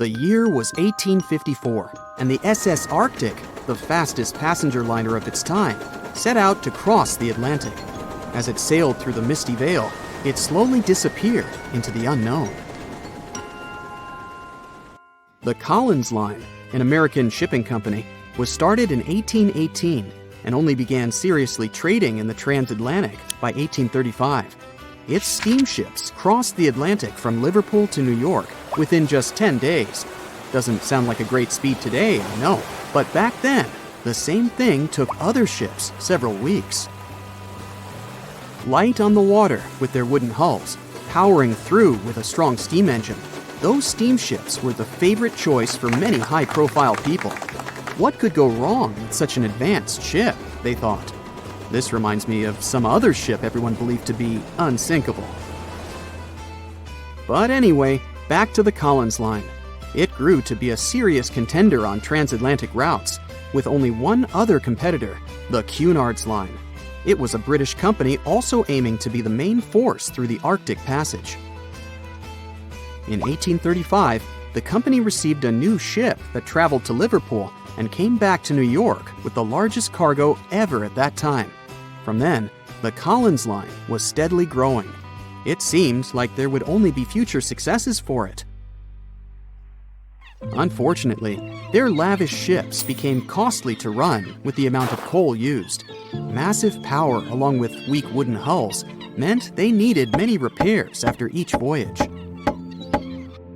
The year was 1854, and the SS Arctic, the fastest passenger liner of its time, set out to cross the Atlantic. As it sailed through the misty veil, it slowly disappeared into the unknown. The Collins Line, an American shipping company, was started in 1818 and only began seriously trading in the transatlantic by 1835. Its steamships crossed the Atlantic from Liverpool to New York within just 10 days. Doesn't sound like a great speed today, I know, but back then, the same thing took other ships several weeks. Light on the water with their wooden hulls, powering through with a strong steam engine, those steamships were the favorite choice for many high-profile people. What could go wrong with such an advanced ship, they thought. This reminds me of some other ship everyone believed to be unsinkable. But anyway, back to the Collins Line. It grew to be a serious contender on transatlantic routes, with only one other competitor, the Cunard's Line. It was a British company also aiming to be the main force through the Arctic Passage. In 1835, the company received a new ship that traveled to Liverpool and came back to New York with the largest cargo ever at that time. From then, the Collins Line was steadily growing. It seemed like there would only be future successes for it. Unfortunately, their lavish ships became costly to run with the amount of coal used. Massive power along with weak wooden hulls meant they needed many repairs after each voyage.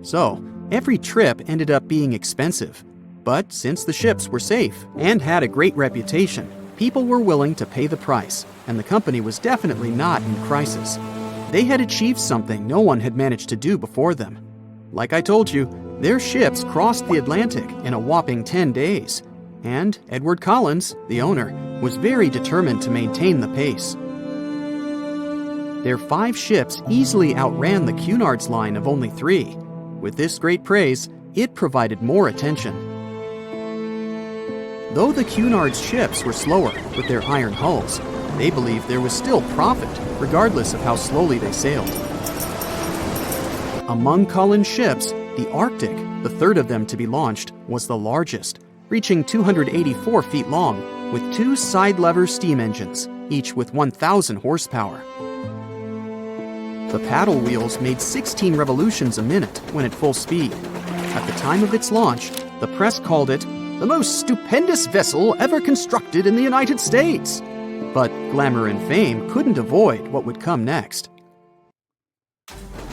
So, every trip ended up being expensive. But since the ships were safe and had a great reputation, people were willing to pay the price, and the company was definitely not in crisis. They had achieved something no one had managed to do before them. Like I told you, their ships crossed the Atlantic in a whopping 10 days, and Edward Collins, the owner, was very determined to maintain the pace. Their 5 ships easily outran the Cunard's Line of only 3. With this great praise, it provided more attention. Though the Cunard's ships were slower with their iron hulls, they believed there was still profit, regardless of how slowly they sailed. Among Collins' ships, the Arctic, the third of them to be launched, was the largest, reaching 284 feet long, with 2 side-lever steam engines, each with 1,000 horsepower. The paddle wheels made 16 revolutions a minute when at full speed. At the time of its launch, the press called it the most stupendous vessel ever constructed in the United States. But glamour and fame couldn't avoid what would come next.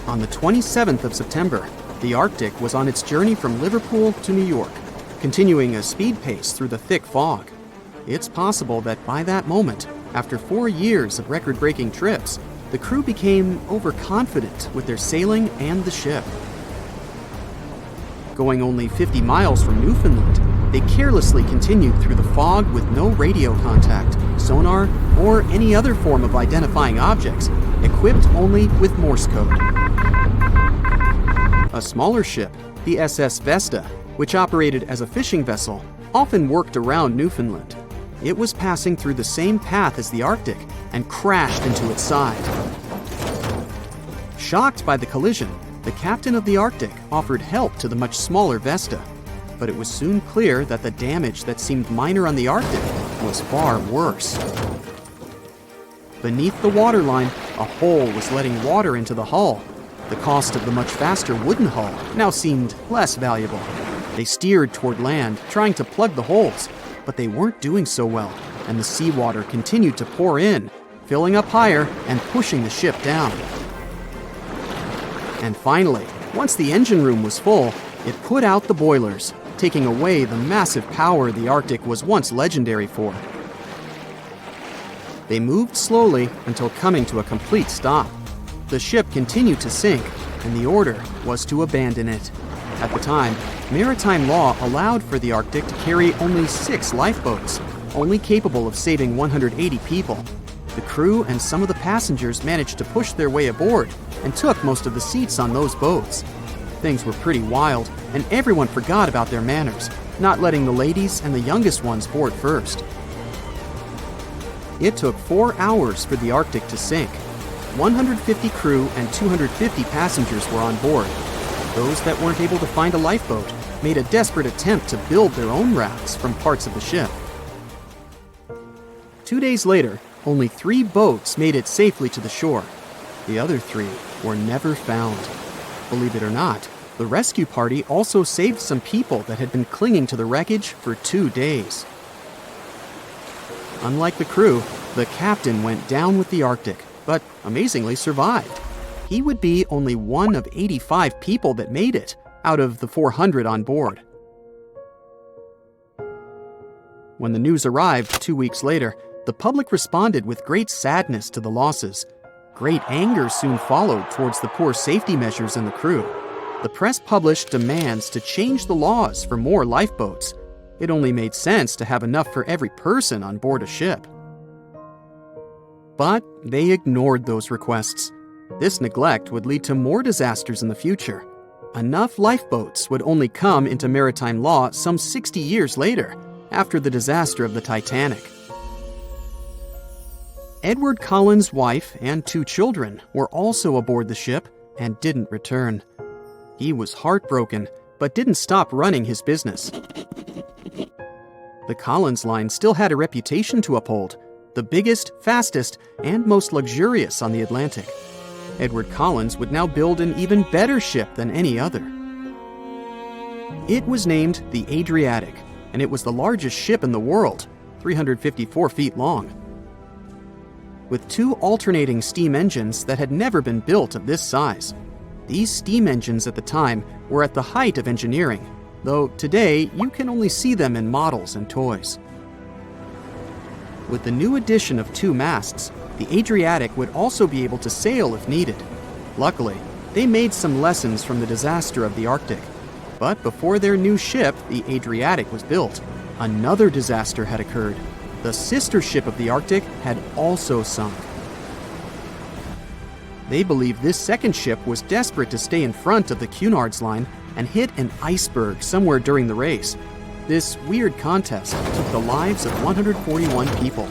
On the 27th of September, the Arctic was on its journey from Liverpool to New York, continuing a speed pace through the thick fog. It's possible that by that moment, after 4 years of record-breaking trips, the crew became overconfident with their sailing and the ship. Going only 50 miles from Newfoundland, they carelessly continued through the fog with no radio contact, sonar, or any other form of identifying objects, equipped only with Morse code. A smaller ship, the SS Vesta, which operated as a fishing vessel, often worked around Newfoundland. It was passing through the same path as the Arctic and crashed into its side. Shocked by the collision, the captain of the Arctic offered help to the much smaller Vesta, but it was soon clear that the damage that seemed minor on the Arctic was far worse. Beneath the waterline, a hole was letting water into the hull. The cost of the much faster wooden hull now seemed less valuable. They steered toward land, trying to plug the holes, but they weren't doing so well, and the seawater continued to pour in, filling up higher and pushing the ship down. And finally, once the engine room was full, it put out the boilers, taking away the massive power the Arctic was once legendary for. They moved slowly until coming to a complete stop. The ship continued to sink, and the order was to abandon it. At the time, maritime law allowed for the Arctic to carry only 6 lifeboats, only capable of saving 180 people. The crew and some of the passengers managed to push their way aboard and took most of the seats on those boats. Things were pretty wild, and everyone forgot about their manners, not letting the ladies and the youngest ones board first. It took 4 hours for the Arctic to sink. 150 crew and 250 passengers were on board. Those that weren't able to find a lifeboat made a desperate attempt to build their own rafts from parts of the ship. 2 days later, only 3 boats made it safely to the shore. The other 3 were never found. Believe it or not, the rescue party also saved some people that had been clinging to the wreckage for 2 days. Unlike the crew, the captain went down with the Arctic, but amazingly survived. He would be only one of 85 people that made it out of the 400 on board. When the news arrived 2 weeks later, the public responded with great sadness to the losses. Great anger soon followed towards the poor safety measures in the crew. The press published demands to change the laws for more lifeboats. It only made sense to have enough for every person on board a ship. But they ignored those requests. This neglect would lead to more disasters in the future. Enough lifeboats would only come into maritime law some 60 years later, after the disaster of the Titanic. Edward Cullen's wife and 2 children were also aboard the ship and didn't return. He was heartbroken, but didn't stop running his business. The Collins line still had a reputation to uphold, the biggest, fastest, and most luxurious on the Atlantic. Edward Collins would now build an even better ship than any other. It was named the Adriatic, and it was the largest ship in the world, 354 feet long. With 2 alternating steam engines that had never been built of this size. These steam engines at the time were at the height of engineering, though today you can only see them in models and toys. With the new addition of 2 masts, the Adriatic would also be able to sail if needed. Luckily, they made some lessons from the disaster of the Arctic. But before their new ship, the Adriatic, was built, another disaster had occurred. The sister ship of the Arctic had also sunk. They believe this second ship was desperate to stay in front of the Cunard's line and hit an iceberg somewhere during the race. This weird contest took the lives of 141 people.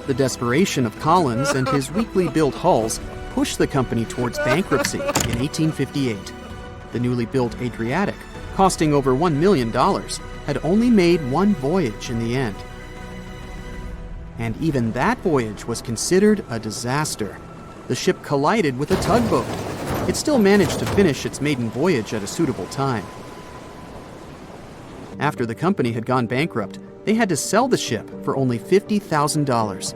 The desperation of Collins and his weakly built hulls pushed the company towards bankruptcy in 1858. The newly built Adriatic, costing over $1 million, had only made 1 voyage in the end. And even that voyage was considered a disaster. The ship collided with a tugboat. It still managed to finish its maiden voyage at a suitable time. After the company had gone bankrupt, they had to sell the ship for only $50,000.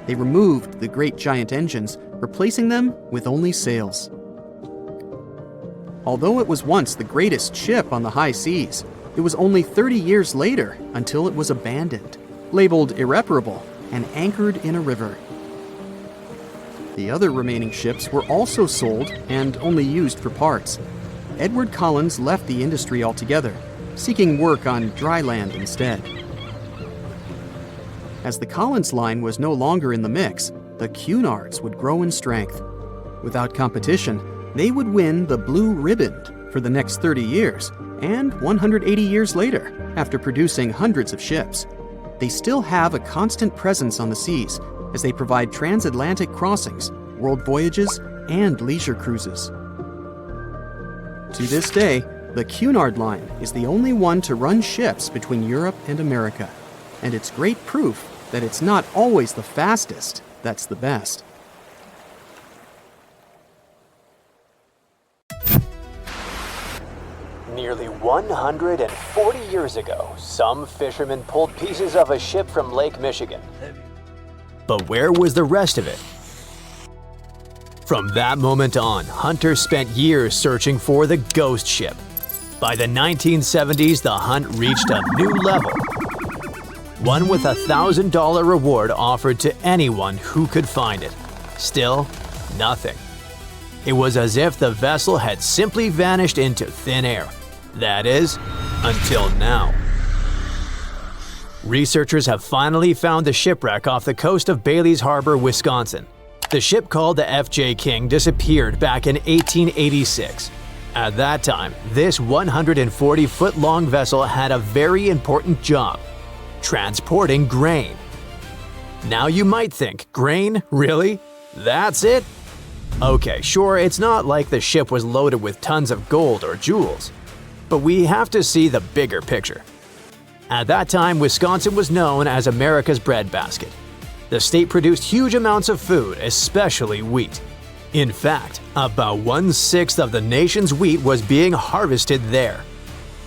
They removed the great giant engines, replacing them with only sails. Although it was once the greatest ship on the high seas, it was only 30 years later until it was abandoned, labeled irreparable, and anchored in a river. The other remaining ships were also sold and only used for parts. Edward Collins left the industry altogether, seeking work on dry land instead. As the Collins line was no longer in the mix, the Cunards would grow in strength. Without competition, they would win the Blue Ribbon for the next 30 years, and 180 years later, after producing hundreds of ships. They still have a constant presence on the seas as they provide transatlantic crossings, world voyages, and leisure cruises. To this day, the Cunard line is the only one to run ships between Europe and America, and it's great proof that it's not always the fastest that's the best. Nearly 140 years ago, some fishermen pulled pieces of a ship from Lake Michigan. But where was the rest of it? From that moment on, hunters spent years searching for the ghost ship. By the 1970s, the hunt reached a new level. One with a $1,000 reward offered to anyone who could find it. Still, nothing. It was as if the vessel had simply vanished into thin air. That is, until now. Researchers have finally found the shipwreck off the coast of Bailey's Harbor, Wisconsin. The ship called the F.J. King disappeared back in 1886. At that time, this 140-foot-long vessel had a very important job: transporting grain. Now you might think, grain? Really? That's it? Okay, sure, it's not like the ship was loaded with tons of gold or jewels, but we have to see the bigger picture. At that time, Wisconsin was known as America's breadbasket. The state produced huge amounts of food, especially wheat. In fact, about 1/6 of the nation's wheat was being harvested there.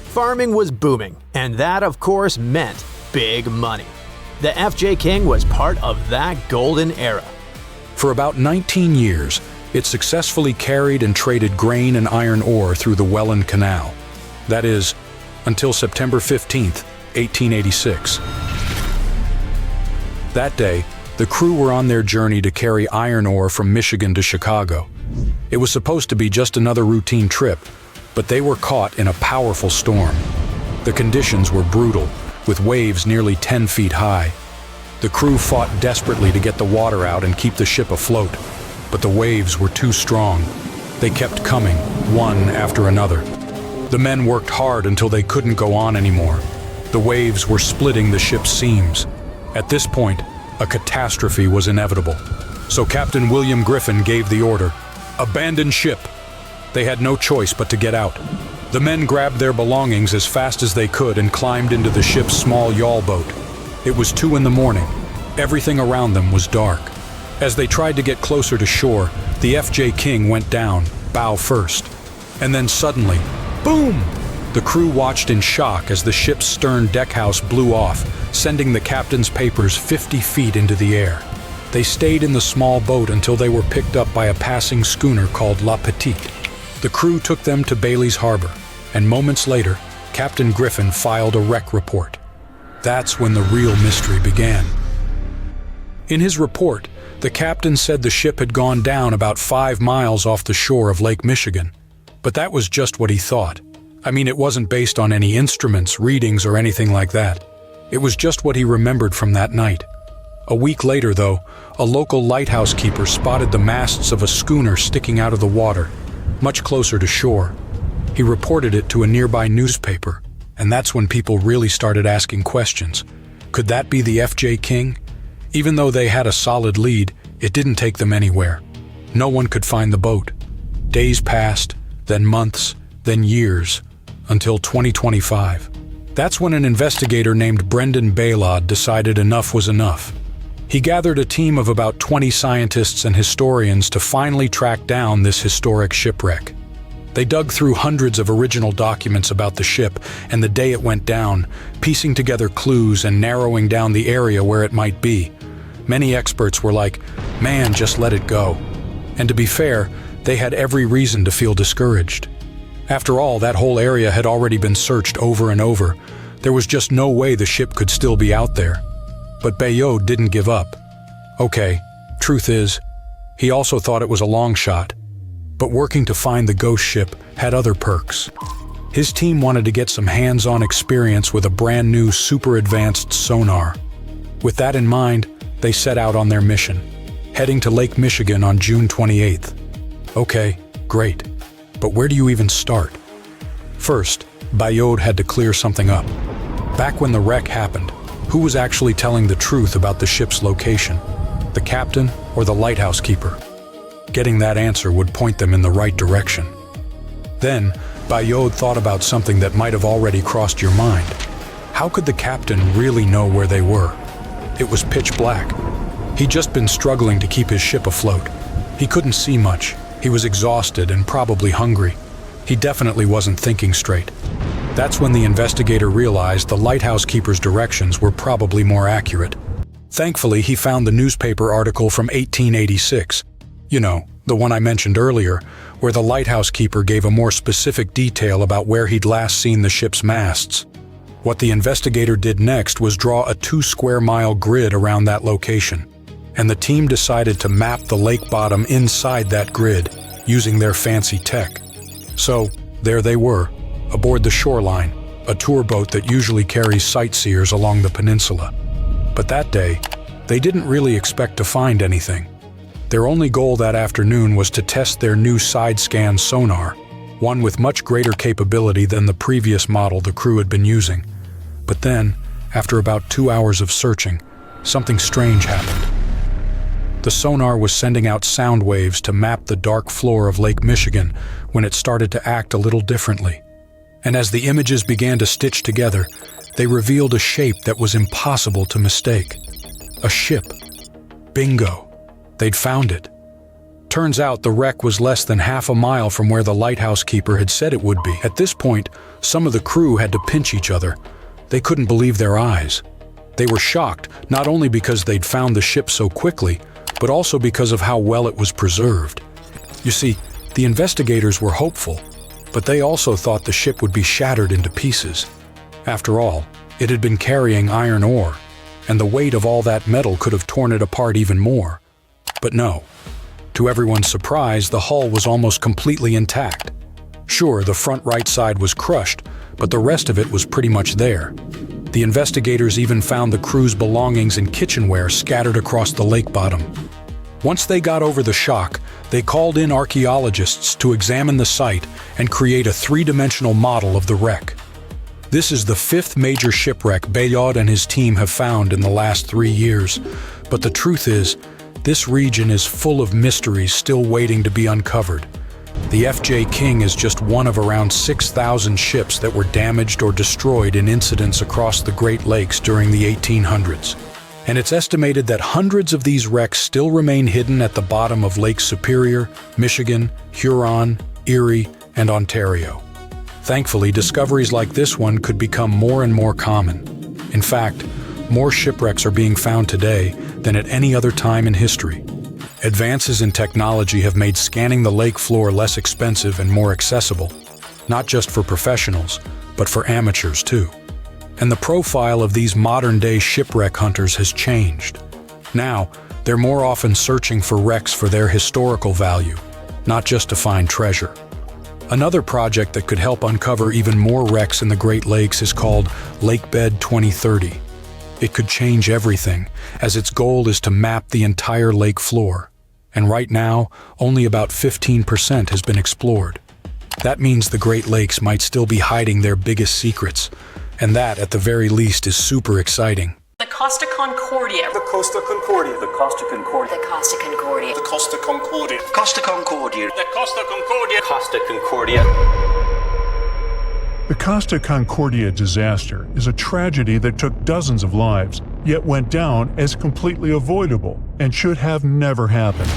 Farming was booming, and that of course meant big money. The F.J. King was part of that golden era. For about 19 years, it successfully carried and traded grain and iron ore through the Welland Canal. That is, until September 15, 1886. That day, the crew were on their journey to carry iron ore from Michigan to Chicago. It was supposed to be just another routine trip, but they were caught in a powerful storm. The conditions were brutal, with waves nearly 10 feet high. The crew fought desperately to get the water out and keep the ship afloat, but the waves were too strong. They kept coming, one after another. The men worked hard until they couldn't go on anymore. The waves were splitting the ship's seams. At this point, a catastrophe was inevitable. So Captain William Griffin gave the order, "Abandon ship." They had no choice but to get out. The men grabbed their belongings as fast as they could and climbed into the ship's small yawl boat. It was 2 a.m. Everything around them was dark. As they tried to get closer to shore, the F.J. King went down, bow first. And then suddenly, boom! The crew watched in shock as the ship's stern deckhouse blew off, sending the captain's papers 50 feet into the air. They stayed in the small boat until they were picked up by a passing schooner called La Petite. The crew took them to Bailey's Harbor, and moments later, Captain Griffin filed a wreck report. That's when the real mystery began. In his report, the captain said the ship had gone down about 5 miles off the shore of Lake Michigan. But that was just what he thought. I mean, it wasn't based on any instruments, readings, or anything like that. It was just what he remembered from that night. A week later, though, a local lighthouse keeper spotted the masts of a schooner sticking out of the water, much closer to shore. He reported it to a nearby newspaper, and that's when people really started asking questions. Could that be the F.J. King? Even though they had a solid lead, it didn't take them anywhere. No one could find the boat. Days passed, then months, then years, until 2025. That's when an investigator named Brendan Baylod decided enough was enough. He gathered a team of about 20 scientists and historians to finally track down this historic shipwreck. They dug through hundreds of original documents about the ship and the day it went down, piecing together clues and narrowing down the area where it might be. Many experts were like, "Man, just let it go." And to be fair, they had every reason to feel discouraged. After all, that whole area had already been searched over and over. There was just no way the ship could still be out there. But Bayod didn't give up. Okay, truth is, he also thought it was a long shot. But working to find the ghost ship had other perks. His team wanted to get some hands-on experience with a brand new super advanced sonar. With that in mind, they set out on their mission, heading to Lake Michigan on June 28th. Okay, great. But where do you even start? First, Bayod had to clear something up. Back when the wreck happened, who was actually telling the truth about the ship's location? The captain or the lighthouse keeper? Getting that answer would point them in the right direction. Then, Bayod thought about something that might have already crossed your mind. How could the captain really know where they were? It was pitch black. He'd just been struggling to keep his ship afloat. He couldn't see much. He was exhausted and probably hungry. He definitely wasn't thinking straight. That's when the investigator realized the lighthouse keeper's directions were probably more accurate. Thankfully, he found the newspaper article from 1886. You know, the one I mentioned earlier, where the lighthouse keeper gave a more specific detail about where he'd last seen the ship's masts. What the investigator did next was draw a 2-square-mile grid around that location, and the team decided to map the lake bottom inside that grid using their fancy tech. So, there they were, aboard the Shoreline, a tour boat that usually carries sightseers along the peninsula. But that day, they didn't really expect to find anything. Their only goal that afternoon was to test their new side-scan sonar, one with much greater capability than the previous model the crew had been using. But then, after about 2 hours of searching, something strange happened. The sonar was sending out sound waves to map the dark floor of Lake Michigan when it started to act a little differently. And as the images began to stitch together, they revealed a shape that was impossible to mistake. A ship. Bingo. They'd found it. Turns out the wreck was less than half a mile from where the lighthouse keeper had said it would be. At this point, some of the crew had to pinch each other. They couldn't believe their eyes. They were shocked, not only because they'd found the ship so quickly, but also because of how well it was preserved. You see, the investigators were hopeful, but they also thought the ship would be shattered into pieces. After all, it had been carrying iron ore, and the weight of all that metal could have torn it apart even more. But no. To everyone's surprise, the hull was almost completely intact. Sure, the front right side was crushed, but the rest of it was pretty much there. The investigators even found the crew's belongings and kitchenware scattered across the lake bottom. Once they got over the shock, they called in archaeologists to examine the site and create a three-dimensional model of the wreck. This is the fifth major shipwreck Bayard and his team have found in the last 3 years, but the truth is, this region is full of mysteries still waiting to be uncovered. The F.J. King is just one of around 6,000 ships that were damaged or destroyed in incidents across the Great Lakes during the 1800s. And it's estimated that hundreds of these wrecks still remain hidden at the bottom of Lake Superior, Michigan, Huron, Erie, and Ontario. Thankfully, discoveries like this one could become more and more common. In fact, more shipwrecks are being found today than at any other time in history. Advances in technology have made scanning the lake floor less expensive and more accessible, not just for professionals, but for amateurs too. And the profile of these modern-day shipwreck hunters has changed. Now, they're more often searching for wrecks for their historical value, not just to find treasure. Another project that could help uncover even more wrecks in the Great Lakes is called Lakebed 2030. It could change everything, as its goal is to map the entire lake floor. And right now, only about 15% has been explored. That means the Great Lakes might still be hiding their biggest secrets, and that, at the very least, is super exciting. The Costa Concordia. The Costa Concordia. The Costa Concordia. The Costa Concordia. The Costa Concordia. Costa Concordia. The Costa Concordia. Costa Concordia. The Costa Concordia disaster is a tragedy that took dozens of lives, yet went down as completely avoidable and should have never happened.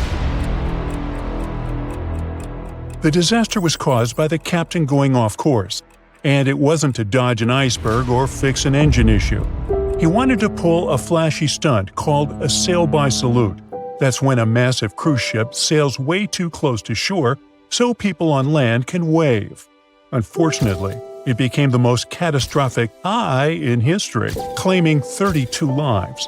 The disaster was caused by the captain going off course, and it wasn't to dodge an iceberg or fix an engine issue. He wanted to pull a flashy stunt called a sail-by salute. That's when a massive cruise ship sails way too close to shore so people on land can wave. Unfortunately, it became the most catastrophic high in history, claiming 32 lives.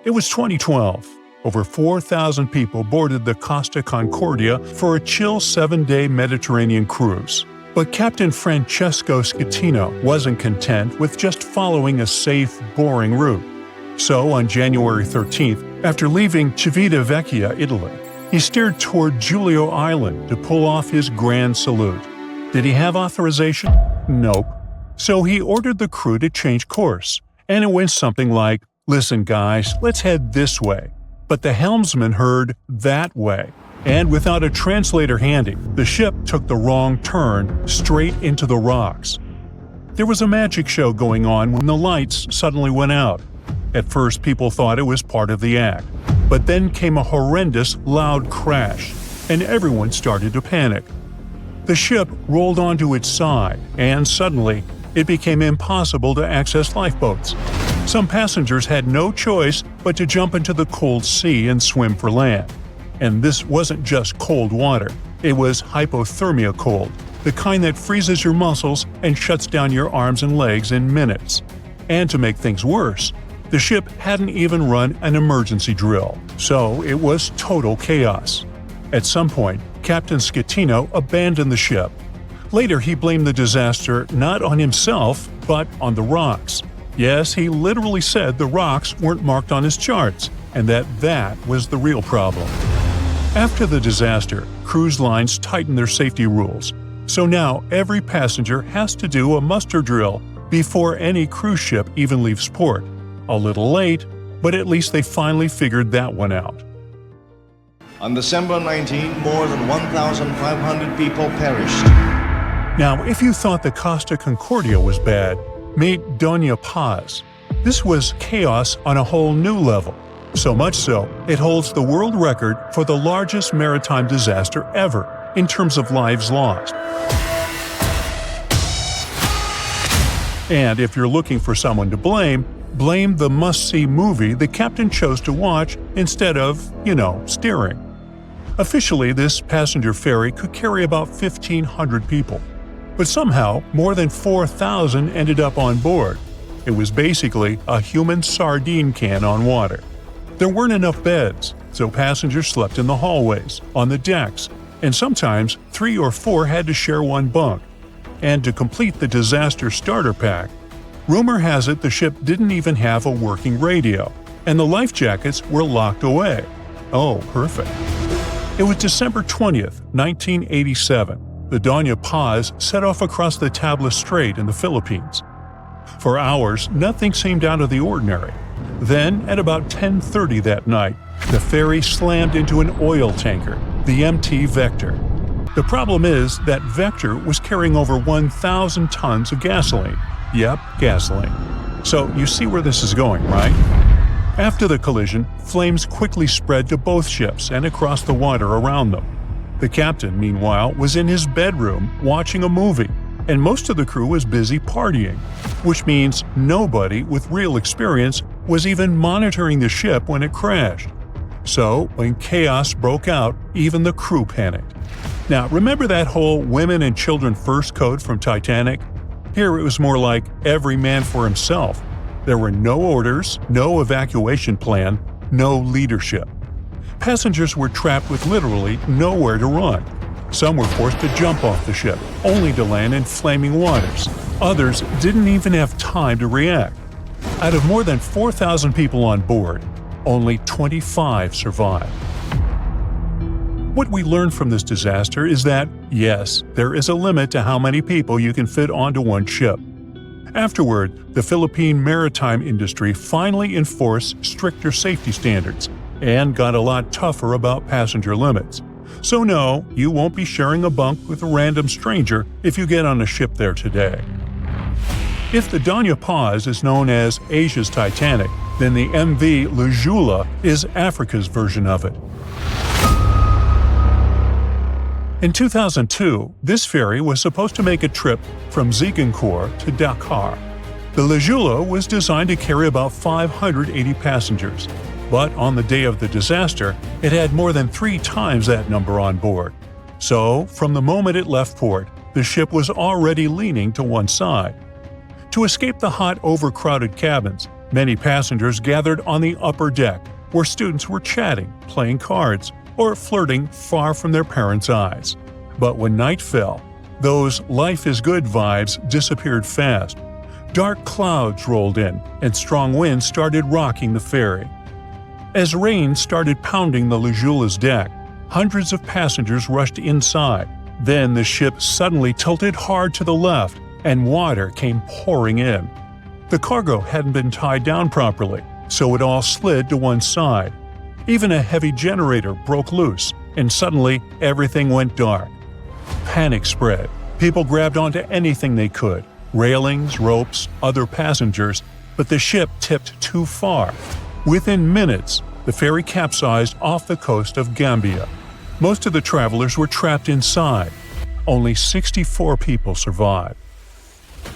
It was 2012. Over 4,000 people boarded the Costa Concordia for a chill 7-day Mediterranean cruise. But Captain Francesco Schettino wasn't content with just following a safe, boring route. So, on January 13th, after leaving Civitavecchia, Italy, he steered toward Giulio Island to pull off his grand salute. Did he have authorization? Nope. So he ordered the crew to change course, and it went something like, "Listen guys, let's head this way." But the helmsman heard "that way," and without a translator handy, the ship took the wrong turn straight into the rocks. There was a magic show going on when the lights suddenly went out. At first, people thought it was part of the act, but then came a horrendous, loud crash, and everyone started to panic. The ship rolled onto its side, and suddenly, it became impossible to access lifeboats. Some passengers had no choice but to jump into the cold sea and swim for land. And this wasn't just cold water, it was hypothermia cold, the kind that freezes your muscles and shuts down your arms and legs in minutes. And to make things worse, the ship hadn't even run an emergency drill, so it was total chaos. At some point, Captain Schettino abandoned the ship. Later, he blamed the disaster not on himself, but on the rocks. Yes, he literally said the rocks weren't marked on his charts, and that was the real problem. After the disaster, cruise lines tightened their safety rules, so now every passenger has to do a muster drill before any cruise ship even leaves port. A little late, but at least they finally figured that one out. On December 19, more than 1,500 people perished. Now, if you thought the Costa Concordia was bad, meet Doña Paz. This was chaos on a whole new level. So much so, it holds the world record for the largest maritime disaster ever in terms of lives lost. And if you're looking for someone to blame the must-see movie the captain chose to watch instead of, steering. Officially, this passenger ferry could carry about 1,500 people. But somehow, more than 4,000 ended up on board. It was basically a human sardine can on water. There weren't enough beds, so passengers slept in the hallways, on the decks, and sometimes 3 or 4 had to share one bunk. And to complete the disaster starter pack, rumor has it the ship didn't even have a working radio, and the life jackets were locked away. Oh, perfect. It was December 20th, 1987. The Doña Paz set off across the Tabla Strait in the Philippines. For hours, nothing seemed out of the ordinary. Then, at about 10:30 that night, the ferry slammed into an oil tanker, the MT Vector. The problem is that Vector was carrying over 1,000 tons of gasoline. Yep, gasoline. So you see where this is going, right? After the collision, flames quickly spread to both ships and across the water around them. The captain, meanwhile, was in his bedroom watching a movie, and most of the crew was busy partying, which means nobody with real experience was even monitoring the ship when it crashed. So, when chaos broke out, even the crew panicked. Now, remember that whole women and children first code from Titanic? Here it was more like every man for himself. There were no orders, no evacuation plan, no leadership. Passengers were trapped with literally nowhere to run. Some were forced to jump off the ship, only to land in flaming waters. Others didn't even have time to react. Out of more than 4,000 people on board, only 25 survived. What we learned from this disaster is that, yes, there is a limit to how many people you can fit onto one ship. Afterward, the Philippine maritime industry finally enforced stricter safety standards and got a lot tougher about passenger limits. So no, you won't be sharing a bunk with a random stranger if you get on a ship there today. If the Doña Paz is known as Asia's Titanic, then the MV Lujula is Africa's version of it. In 2002, this ferry was supposed to make a trip from Ziguinchor to Dakar. The Lujula was designed to carry about 580 passengers, but on the day of the disaster, it had more than 3 times that number on board. So, from the moment it left port, the ship was already leaning to one side. To escape the hot, overcrowded cabins, many passengers gathered on the upper deck, where students were chatting, playing cards, or flirting far from their parents' eyes. But when night fell, those life-is-good vibes disappeared fast. Dark clouds rolled in, and strong winds started rocking the ferry. As rain started pounding the Lujula's deck, hundreds of passengers rushed inside. Then the ship suddenly tilted hard to the left, and water came pouring in. The cargo hadn't been tied down properly, so it all slid to one side. Even a heavy generator broke loose, and suddenly everything went dark. Panic spread. People grabbed onto anything they could, railings, ropes, other passengers, but the ship tipped too far. Within minutes, the ferry capsized off the coast of Gambia. Most of the travelers were trapped inside. Only 64 people survived.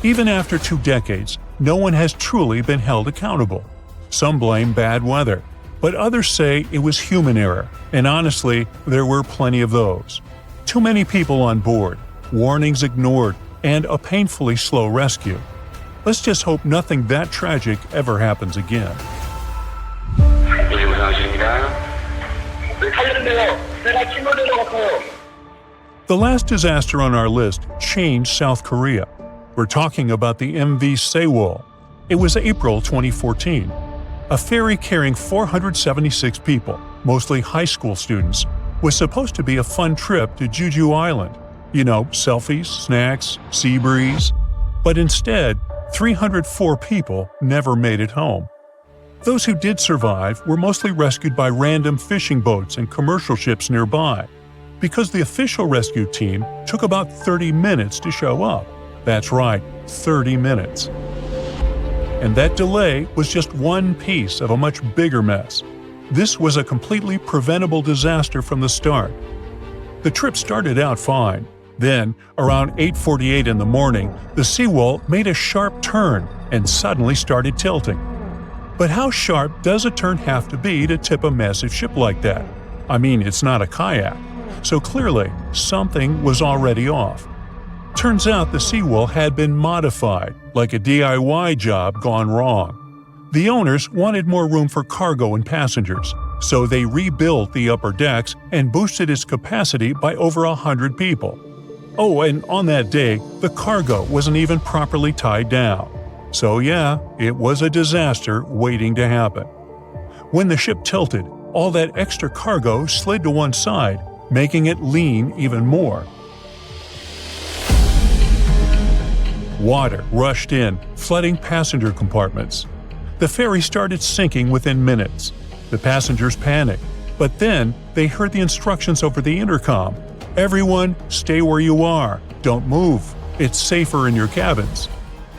Even after 2 decades, no one has truly been held accountable. Some blame bad weather, but others say it was human error, and honestly, there were plenty of those. Too many people on board, warnings ignored, and a painfully slow rescue. Let's just hope nothing that tragic ever happens again. The last disaster on our list changed South Korea. We're talking about the MV Sewage. It was April 2014. A ferry carrying 476 people, mostly high school students, was supposed to be a fun trip to Jeju Island. Selfies, snacks, sea breeze. But instead, 304 people never made it home. Those who did survive were mostly rescued by random fishing boats and commercial ships nearby, because the official rescue team took about 30 minutes to show up. That's right, 30 minutes. And that delay was just one piece of a much bigger mess. This was a completely preventable disaster from the start. The trip started out fine. Then, around 8:48 in the morning, the seawall made a sharp turn and suddenly started tilting. But how sharp does a turn have to be to tip a massive ship like that? I mean, it's not a kayak. So clearly, something was already off. Turns out the seawall had been modified, like a DIY job gone wrong. The owners wanted more room for cargo and passengers, so they rebuilt the upper decks and boosted its capacity by over 100 people. Oh, and on that day, the cargo wasn't even properly tied down. So yeah, it was a disaster waiting to happen. When the ship tilted, all that extra cargo slid to one side, making it lean even more. Water rushed in, flooding passenger compartments. The ferry started sinking within minutes. The passengers panicked, but then they heard the instructions over the intercom. Everyone, stay where you are. Don't move. It's safer in your cabins.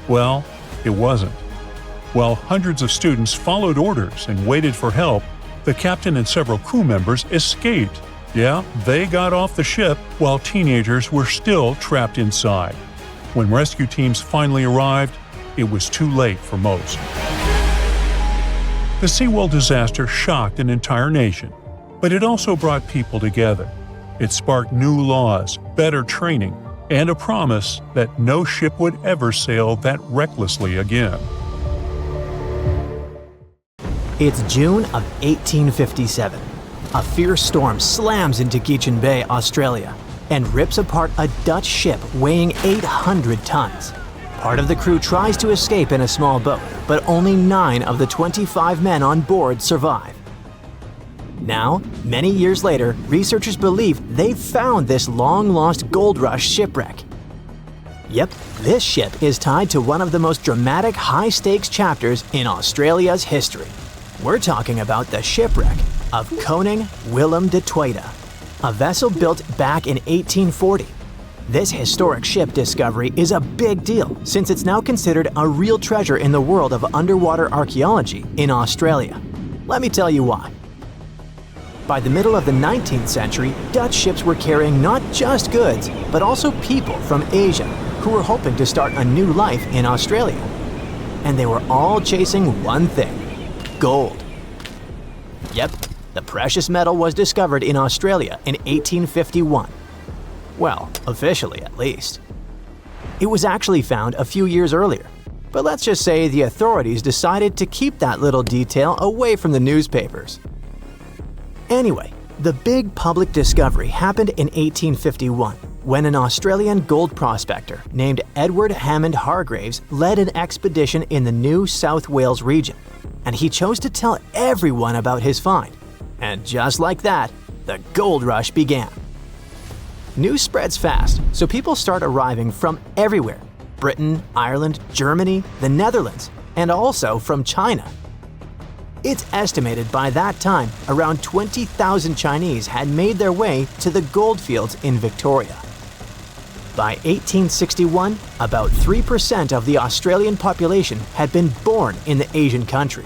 Well, it wasn't. While hundreds of students followed orders and waited for help, the captain and several crew members escaped. Yeah, they got off the ship while teenagers were still trapped inside. When rescue teams finally arrived, it was too late for most. The seawall disaster shocked an entire nation, but it also brought people together. It sparked new laws, better training, and a promise that no ship would ever sail that recklessly again. It's June of 1857. A fierce storm slams into Gechen Bay, Australia, and rips apart a Dutch ship weighing 800 tons. Part of the crew tries to escape in a small boat, but only 9 of the 25 men on board survive. Now, many years later, researchers believe they've found this long-lost gold rush shipwreck. Yep, this ship is tied to one of the most dramatic high-stakes chapters in Australia's history. We're talking about the shipwreck of Koning Willem de Tweede, a vessel built back in 1840. This historic ship discovery is a big deal since it's now considered a real treasure in the world of underwater archaeology in Australia. Let me tell you why. By the middle of the 19th century, Dutch ships were carrying not just goods, but also people from Asia who were hoping to start a new life in Australia. And they were all chasing one thing: gold. Yep, the precious metal was discovered in Australia in 1851. Well, officially at least. It was actually found a few years earlier, but let's just say the authorities decided to keep that little detail away from the newspapers. Anyway, the big public discovery happened in 1851 when an Australian gold prospector named Edward Hammond Hargraves led an expedition in the New South Wales region, and he chose to tell everyone about his find. And just like that, the gold rush began. News spreads fast, so people start arriving from everywhere: Britain, Ireland, Germany, the Netherlands, and also from China. It's estimated by that time around 20,000 Chinese had made their way to the goldfields in Victoria. By 1861, about 3% of the Australian population had been born in the Asian country.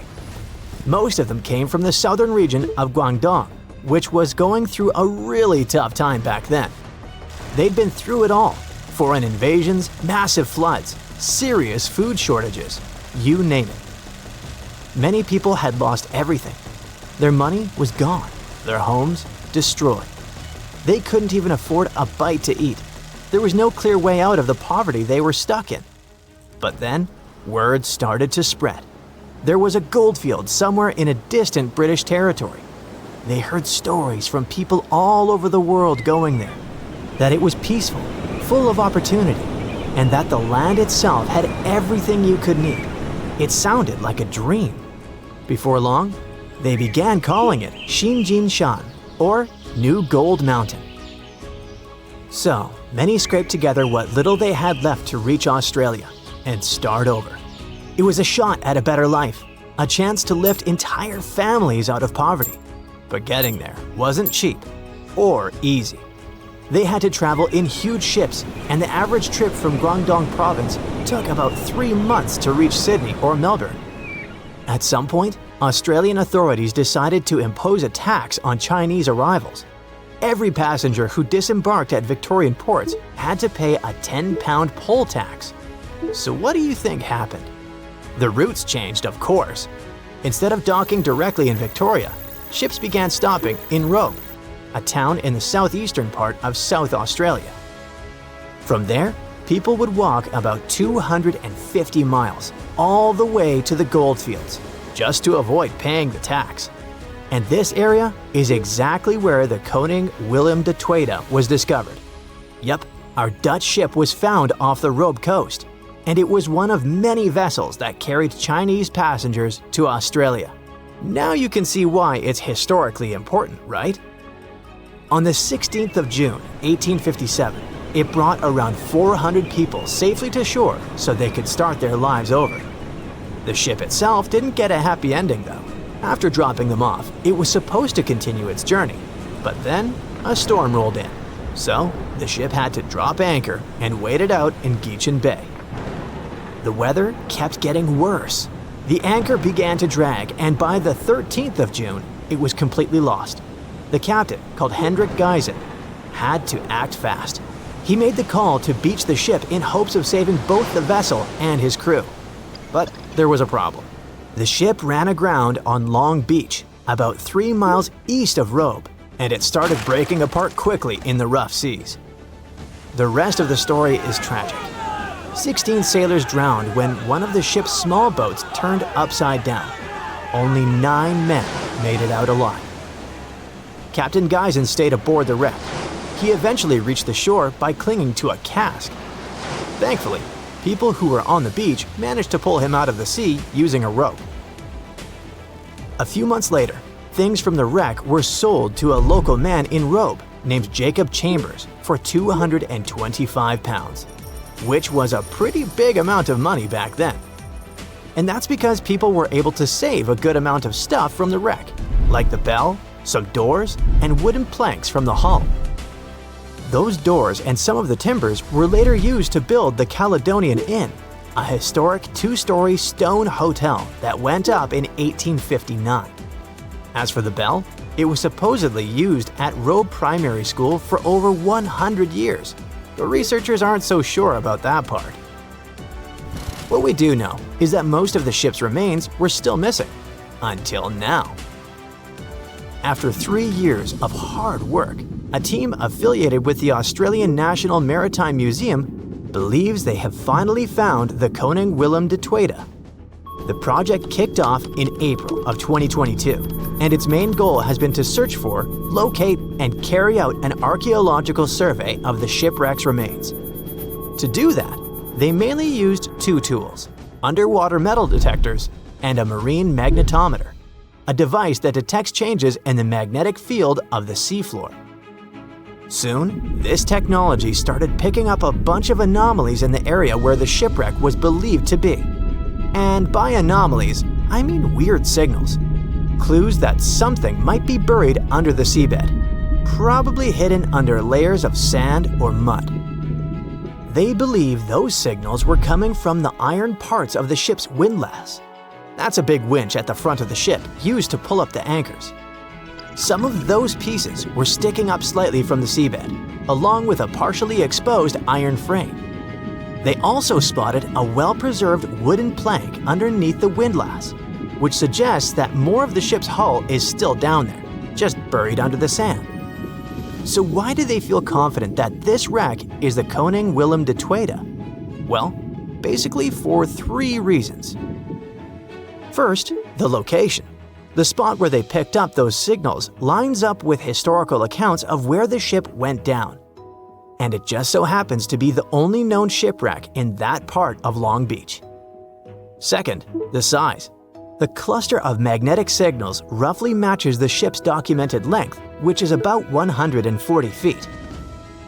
Most of them came from the southern region of Guangdong, which was going through a really tough time back then. They'd been through it all: foreign invasions, massive floods, serious food shortages, you name it. Many people had lost everything. Their money was gone, their homes destroyed. They couldn't even afford a bite to eat. There was no clear way out of the poverty they were stuck in. But then, word started to spread. There was a goldfield somewhere in a distant British territory. They heard stories from people all over the world going there, that it was peaceful, full of opportunity, and that the land itself had everything you could need. It sounded like a dream. Before long, they began calling it Xinjin Shan, or New Gold Mountain. So, many scraped together what little they had left to reach Australia and start over. It was a shot at a better life, a chance to lift entire families out of poverty. But getting there wasn't cheap or easy. They had to travel in huge ships, and the average trip from Guangdong province took about 3 months to reach Sydney or Melbourne. At some point, Australian authorities decided to impose a tax on Chinese arrivals. Every passenger who disembarked at Victorian ports had to pay a £10 poll tax. So what do you think happened? The routes changed, of course. Instead of docking directly in Victoria, ships began stopping in Robe, a town in the southeastern part of South Australia. From there, people would walk about 250 miles all the way to the goldfields just to avoid paying the tax. And this area is exactly where the Koning Willem de Tweede was discovered. Yep, our Dutch ship was found off the Robe coast, and it was one of many vessels that carried Chinese passengers to Australia. Now you can see why it's historically important, right? On the 16th of June, 1857, it brought around 400 people safely to shore so they could start their lives over. The ship itself didn't get a happy ending though. After dropping them off, it was supposed to continue its journey, but then a storm rolled in. So the ship had to drop anchor and wait it out in Geechin Bay. The weather kept getting worse. The anchor began to drag, and by the 13th of June, it was completely lost. The captain, called Hendrik Geisen, had to act fast. He made the call to beach the ship in hopes of saving both the vessel and his crew. But there was a problem. The ship ran aground on Long Beach, about 3 miles east of Robe, and it started breaking apart quickly in the rough seas. The rest of the story is tragic. 16 sailors drowned when one of the ship's small boats turned upside down. Only 9 men made it out alive. Captain Geisen stayed aboard the wreck. He eventually reached the shore by clinging to a cask. Thankfully, people who were on the beach managed to pull him out of the sea using a rope. A few months later, things from the wreck were sold to a local man in Robe named Jacob Chambers for £225, which was a pretty big amount of money back then. And that's because people were able to save a good amount of stuff from the wreck, like the bell, some doors, and wooden planks from the hull. Those doors and some of the timbers were later used to build the Caledonian Inn, a historic 2-story stone hotel that went up in 1859. As for the bell, it was supposedly used at Robe Primary School for over 100 years, but researchers aren't so sure about that part. What we do know is that most of the ship's remains were still missing, until now. After 3 years of hard work, a team affiliated with the Australian National Maritime Museum believes they have finally found the Koning Willem de Tweede. The project kicked off in April of 2022, and its main goal has been to search for, locate, and carry out an archaeological survey of the shipwreck's remains. To do that, they mainly used 2 tools: underwater metal detectors and a marine magnetometer, a device that detects changes in the magnetic field of the seafloor. Soon, this technology started picking up a bunch of anomalies in the area where the shipwreck was believed to be. And by anomalies, I mean weird signals. Clues that something might be buried under the seabed, probably hidden under layers of sand or mud. They believe those signals were coming from the iron parts of the ship's windlass. That's a big winch at the front of the ship used to pull up the anchors. Some of those pieces were sticking up slightly from the seabed, along with a partially exposed iron frame. They also spotted a well-preserved wooden plank underneath the windlass, which suggests that more of the ship's hull is still down there, just buried under the sand. So why do they feel confident that this wreck is the Koning Willem de Tweede? Well, basically for 3 reasons. First, the location. The spot where they picked up those signals lines up with historical accounts of where the ship went down. And it just so happens to be the only known shipwreck in that part of Long Beach. Second, the size. The cluster of magnetic signals roughly matches the ship's documented length, which is about 140 feet.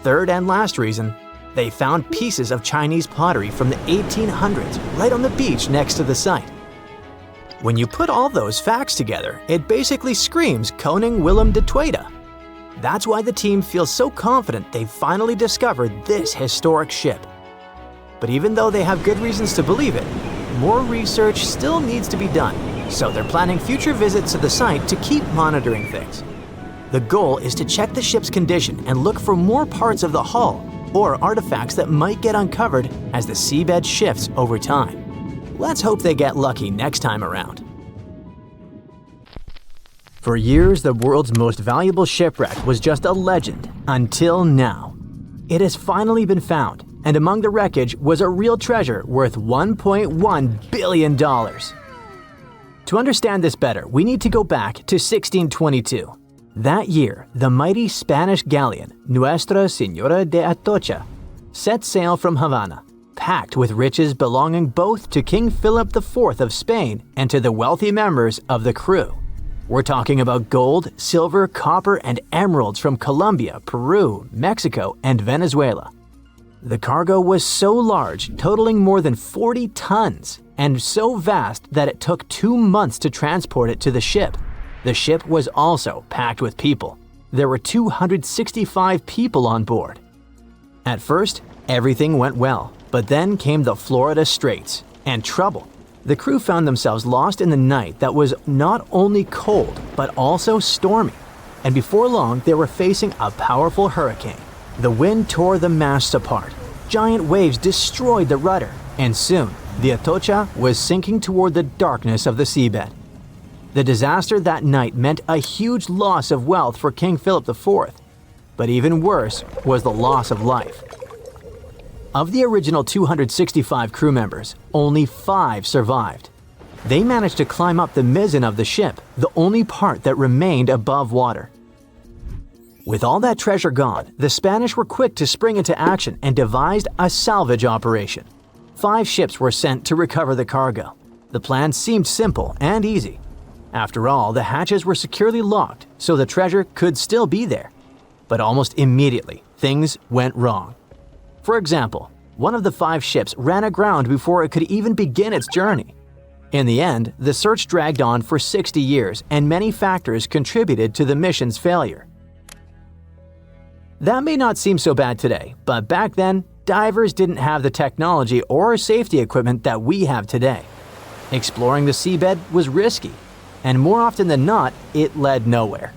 Third and last reason, they found pieces of Chinese pottery from the 1800s right on the beach next to the site. When you put all those facts together, it basically screams Koning Willem de Tweede. That's why the team feels so confident they've finally discovered this historic ship. But even though they have good reasons to believe it, more research still needs to be done, so they're planning future visits to the site to keep monitoring things. The goal is to check the ship's condition and look for more parts of the hull or artifacts that might get uncovered as the seabed shifts over time. Let's hope they get lucky next time around. For years, the world's most valuable shipwreck was just a legend, until now. It has finally been found, and among the wreckage was a real treasure worth $1.1 billion. To understand this better, we need to go back to 1622. That year, the mighty Spanish galleon Nuestra Señora de Atocha set sail from Havana, packed with riches belonging both to King Philip IV of Spain and to the wealthy members of the crew. We're talking about gold, silver, copper, and emeralds from Colombia, Peru, Mexico, and Venezuela. The cargo was so large, totaling more than 40 tons, and so vast that it took 2 months to transport it to the ship. The ship was also packed with people. There were 265 people on board. At first, everything went well, but then came the Florida Straits and trouble. The crew found themselves lost in the night that was not only cold, but also stormy. And before long, they were facing a powerful hurricane. The wind tore the masts apart. Giant waves destroyed the rudder, and soon, the Atocha was sinking toward the darkness of the seabed. The disaster that night meant a huge loss of wealth for King Philip IV, but even worse was the loss of life. Of the original 265 crew members, only 5 survived. They managed to climb up the mizzen of the ship, the only part that remained above water. With all that treasure gone, the Spanish were quick to spring into action and devised a salvage operation. 5 ships were sent to recover the cargo. The plan seemed simple and easy. After all, the hatches were securely locked, so the treasure could still be there. But almost immediately, things went wrong. For example, one of the 5 ships ran aground before it could even begin its journey. In the end, the search dragged on for 60 years, and many factors contributed to the mission's failure. That may not seem so bad today, but back then, divers didn't have the technology or safety equipment that we have today. Exploring the seabed was risky, and more often than not, it led nowhere.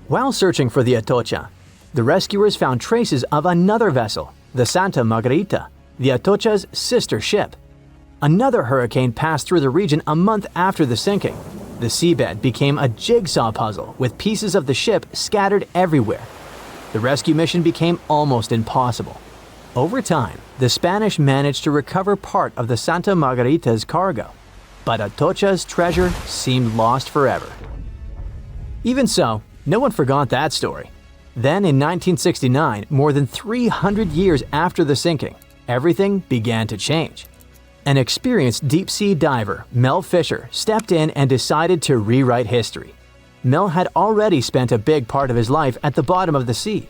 While searching for the Atocha, the rescuers found traces of another vessel, the Santa Margarita, the Atocha's sister ship. Another hurricane passed through the region a month after the sinking. The seabed became a jigsaw puzzle with pieces of the ship scattered everywhere. The rescue mission became almost impossible. Over time, the Spanish managed to recover part of the Santa Margarita's cargo, but Atocha's treasure seemed lost forever. Even so, no one forgot that story. Then in 1969, more than 300 years after the sinking, everything began to change. An experienced deep-sea diver, Mel Fisher, stepped in and decided to rewrite history. Mel had already spent a big part of his life at the bottom of the sea.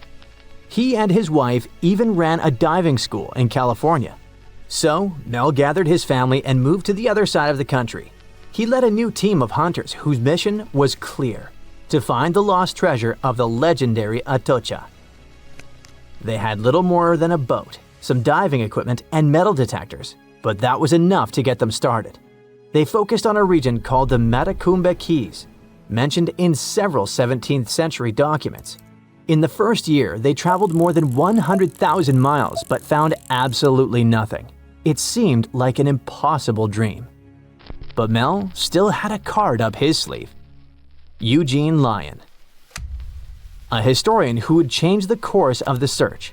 He and his wife even ran a diving school in California. So, Mel gathered his family and moved to the other side of the country. He led a new team of hunters whose mission was clear: to find the lost treasure of the legendary Atocha. They had little more than a boat, some diving equipment, and metal detectors, but that was enough to get them started. They focused on a region called the Matacumbe Keys, mentioned in several 17th century documents. In the first year, they traveled more than 100,000 miles but found absolutely nothing. It seemed like an impossible dream. But Mel still had a card up his sleeve. Eugene Lyon, a historian who would change the course of the search.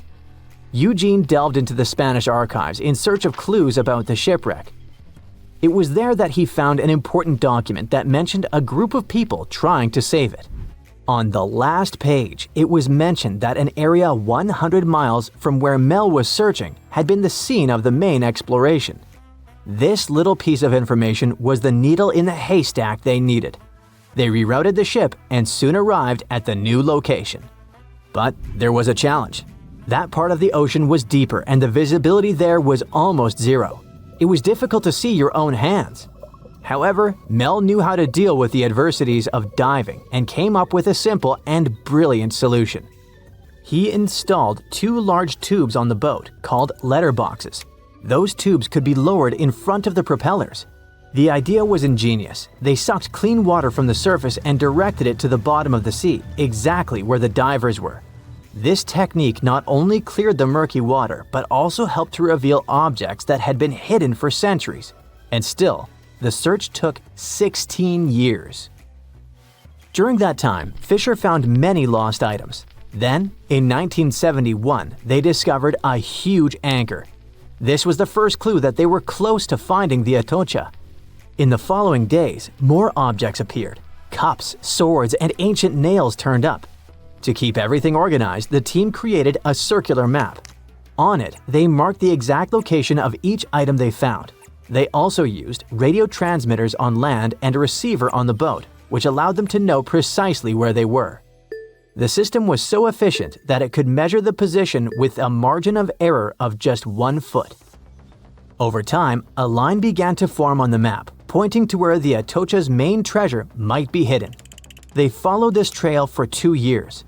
Eugene delved into the Spanish archives in search of clues about the shipwreck. It was there that he found an important document that mentioned a group of people trying to save it. On the last page, it was mentioned that an area 100 miles from where Mel was searching had been the scene of the main exploration. This little piece of information was the needle in the haystack they needed. They rerouted the ship and soon arrived at the new location. But there was a challenge. That part of the ocean was deeper and the visibility there was almost zero. It was difficult to see your own hands. However, Mel knew how to deal with the adversities of diving and came up with a simple and brilliant solution. He installed 2 large tubes on the boat called letterboxes. Those tubes could be lowered in front of the propellers. The idea was ingenious. They sucked clean water from the surface and directed it to the bottom of the sea, exactly where the divers were. This technique not only cleared the murky water, but also helped to reveal objects that had been hidden for centuries. And still, the search took 16 years. During that time, Fisher found many lost items. Then, in 1971, they discovered a huge anchor. This was the first clue that they were close to finding the Atocha. In the following days, more objects appeared. Cups, swords, and ancient nails turned up. To keep everything organized, the team created a circular map. On it, they marked the exact location of each item they found. They also used radio transmitters on land and a receiver on the boat, which allowed them to know precisely where they were. The system was so efficient that it could measure the position with a margin of error of just 1 foot. Over time, a line began to form on the map, pointing to where the Atocha's main treasure might be hidden. They followed this trail for 2 years.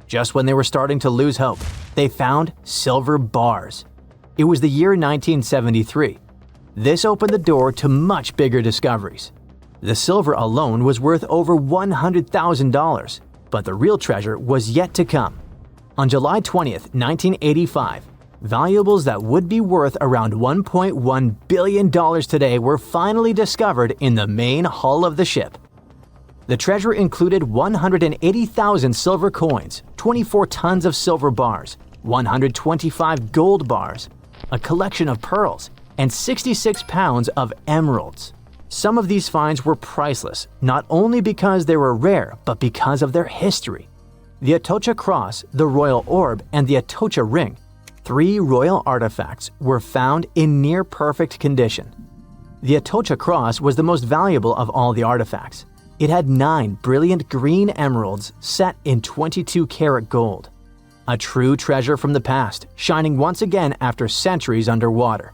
Just when they were starting to lose hope, they found silver bars. It was the year 1973. This opened the door to much bigger discoveries. The silver alone was worth over $100,000, but the real treasure was yet to come. On July 20th, 1985, valuables that would be worth around $1.1 billion today were finally discovered in the main hull of the ship. The treasure included 180,000 silver coins, 24 tons of silver bars, 125 gold bars, a collection of pearls, and 66 pounds of emeralds. Some of these finds were priceless, not only because they were rare, but because of their history. The Atocha Cross, the Royal Orb, and the Atocha Ring, 3 royal artifacts, were found in near-perfect condition. The Atocha Cross was the most valuable of all the artifacts. It had 9 brilliant green emeralds set in 22-karat gold. A true treasure from the past, shining once again after centuries underwater.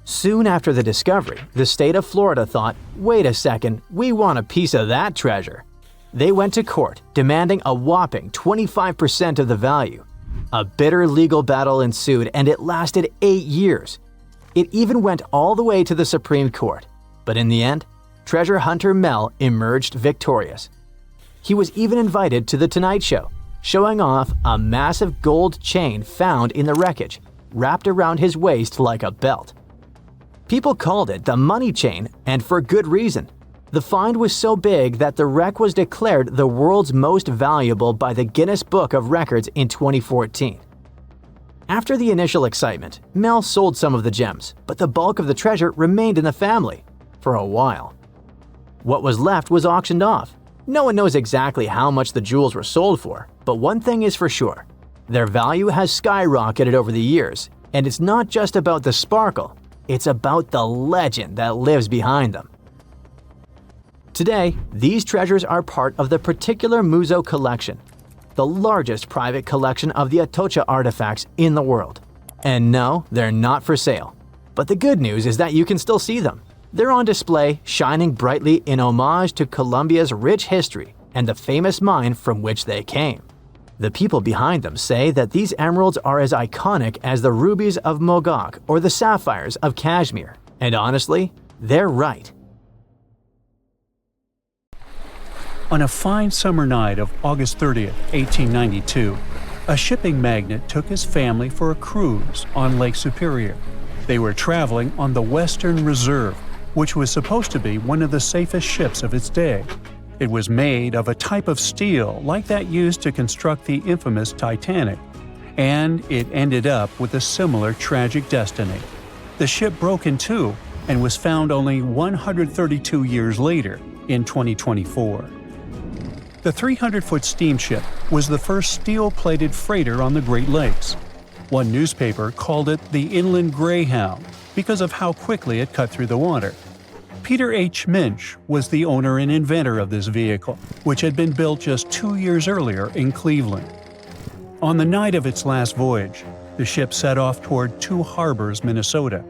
Soon after the discovery, the state of Florida thought, wait a second, we want a piece of that treasure. They went to court, demanding a whopping 25% of the value. A bitter legal battle ensued, and it lasted 8 years. It even went all the way to the Supreme Court. But in the end, treasure hunter Mel emerged victorious. He was even invited to The Tonight Show, showing off a massive gold chain found in the wreckage, wrapped around his waist like a belt. People called it the money chain, and for good reason. The find was so big that the wreck was declared the world's most valuable by the Guinness Book of Records in 2014. After the initial excitement, Mel sold some of the gems, but the bulk of the treasure remained in the family for a while. What was left was auctioned off. No one knows exactly how much the jewels were sold for, but one thing is for sure. Their value has skyrocketed over the years, and it's not just about the sparkle. It's about the legend that lives behind them. Today, these treasures are part of the particular Museo collection, the largest private collection of the Atocha artifacts in the world. And no, they're not for sale. But the good news is that you can still see them. They're on display, shining brightly in homage to Colombia's rich history and the famous mine from which they came. The people behind them say that these emeralds are as iconic as the rubies of Mogok or the sapphires of Kashmir. And honestly, they're right. On a fine summer night of August 30th, 1892, a shipping magnate took his family for a cruise on Lake Superior. They were traveling on the Western Reserve, which was supposed to be one of the safest ships of its day. It was made of a type of steel like that used to construct the infamous Titanic, and it ended up with a similar tragic destiny. The ship broke in two and was found only 132 years later, in 2024. The 300-foot steamship was the first steel-plated freighter on the Great Lakes. One newspaper called it the Inland Greyhound because of how quickly it cut through the water. Peter H. Minch was the owner and inventor of this vehicle, which had been built just 2 years earlier in Cleveland. On the night of its last voyage, the ship set off toward Two Harbors, Minnesota.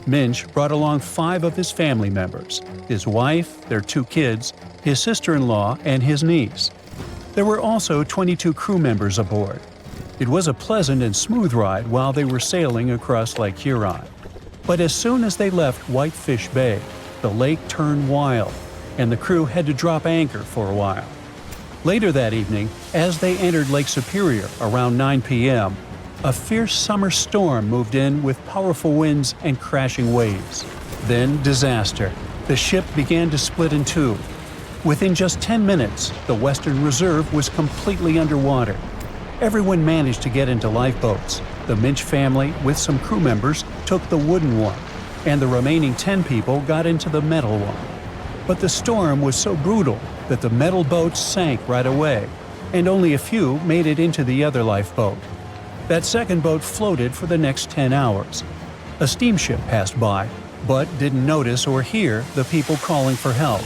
Minch brought along 5 of his family members: his wife, their 2 kids, his sister-in-law, and his niece. There were also 22 crew members aboard. It was a pleasant and smooth ride while they were sailing across Lake Huron. But as soon as they left Whitefish Bay, the lake turned wild, and the crew had to drop anchor for a while. Later that evening, as they entered Lake Superior around 9 p.m., a fierce summer storm moved in with powerful winds and crashing waves. Then disaster. The ship began to split in two. Within just 10 minutes, the Western Reserve was completely underwater. Everyone managed to get into lifeboats. The Minch family, with some crew members, took the wooden one, and the remaining 10 people got into the metal one. But the storm was so brutal that the metal boats sank right away, and only a few made it into the other lifeboat. That second boat floated for the next 10 hours. A steamship passed by, but didn't notice or hear the people calling for help.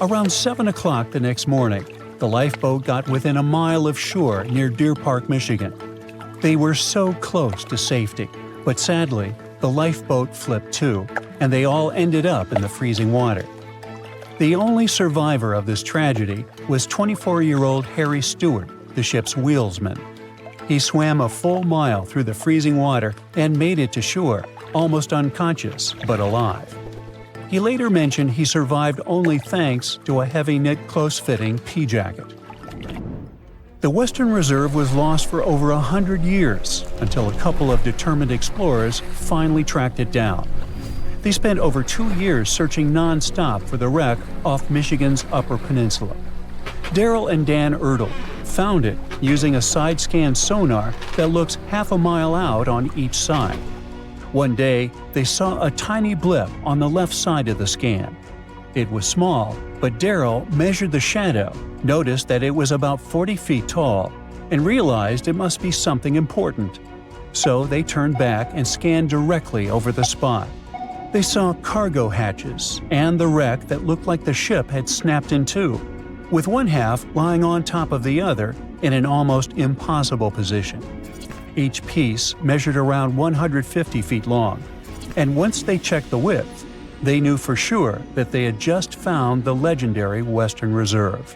Around 7 o'clock the next morning, the lifeboat got within a mile of shore near Deer Park, Michigan. They were so close to safety, but sadly, the lifeboat flipped too, and they all ended up in the freezing water. The only survivor of this tragedy was 24-year-old Harry Stewart, the ship's wheelsman. He swam a full mile through the freezing water and made it to shore, almost unconscious but alive. He later mentioned he survived only thanks to a heavy-knit, close-fitting pea jacket. The Western Reserve was lost for over 100 years until a couple of determined explorers finally tracked it down. They spent over 2 years searching non-stop for the wreck off Michigan's Upper Peninsula. Daryl and Dan Erdl found it using a side-scan sonar that looks half a mile out on each side. One day, they saw a tiny blip on the left side of the scan. It was small, but Daryl measured the shadow, noticed that it was about 40 feet tall, and realized it must be something important. So they turned back and scanned directly over the spot. They saw cargo hatches and the wreck that looked like the ship had snapped in two, with one half lying on top of the other in an almost impossible position. Each piece measured around 150 feet long, and once they checked the width, they knew for sure that they had just found the legendary Western Reserve.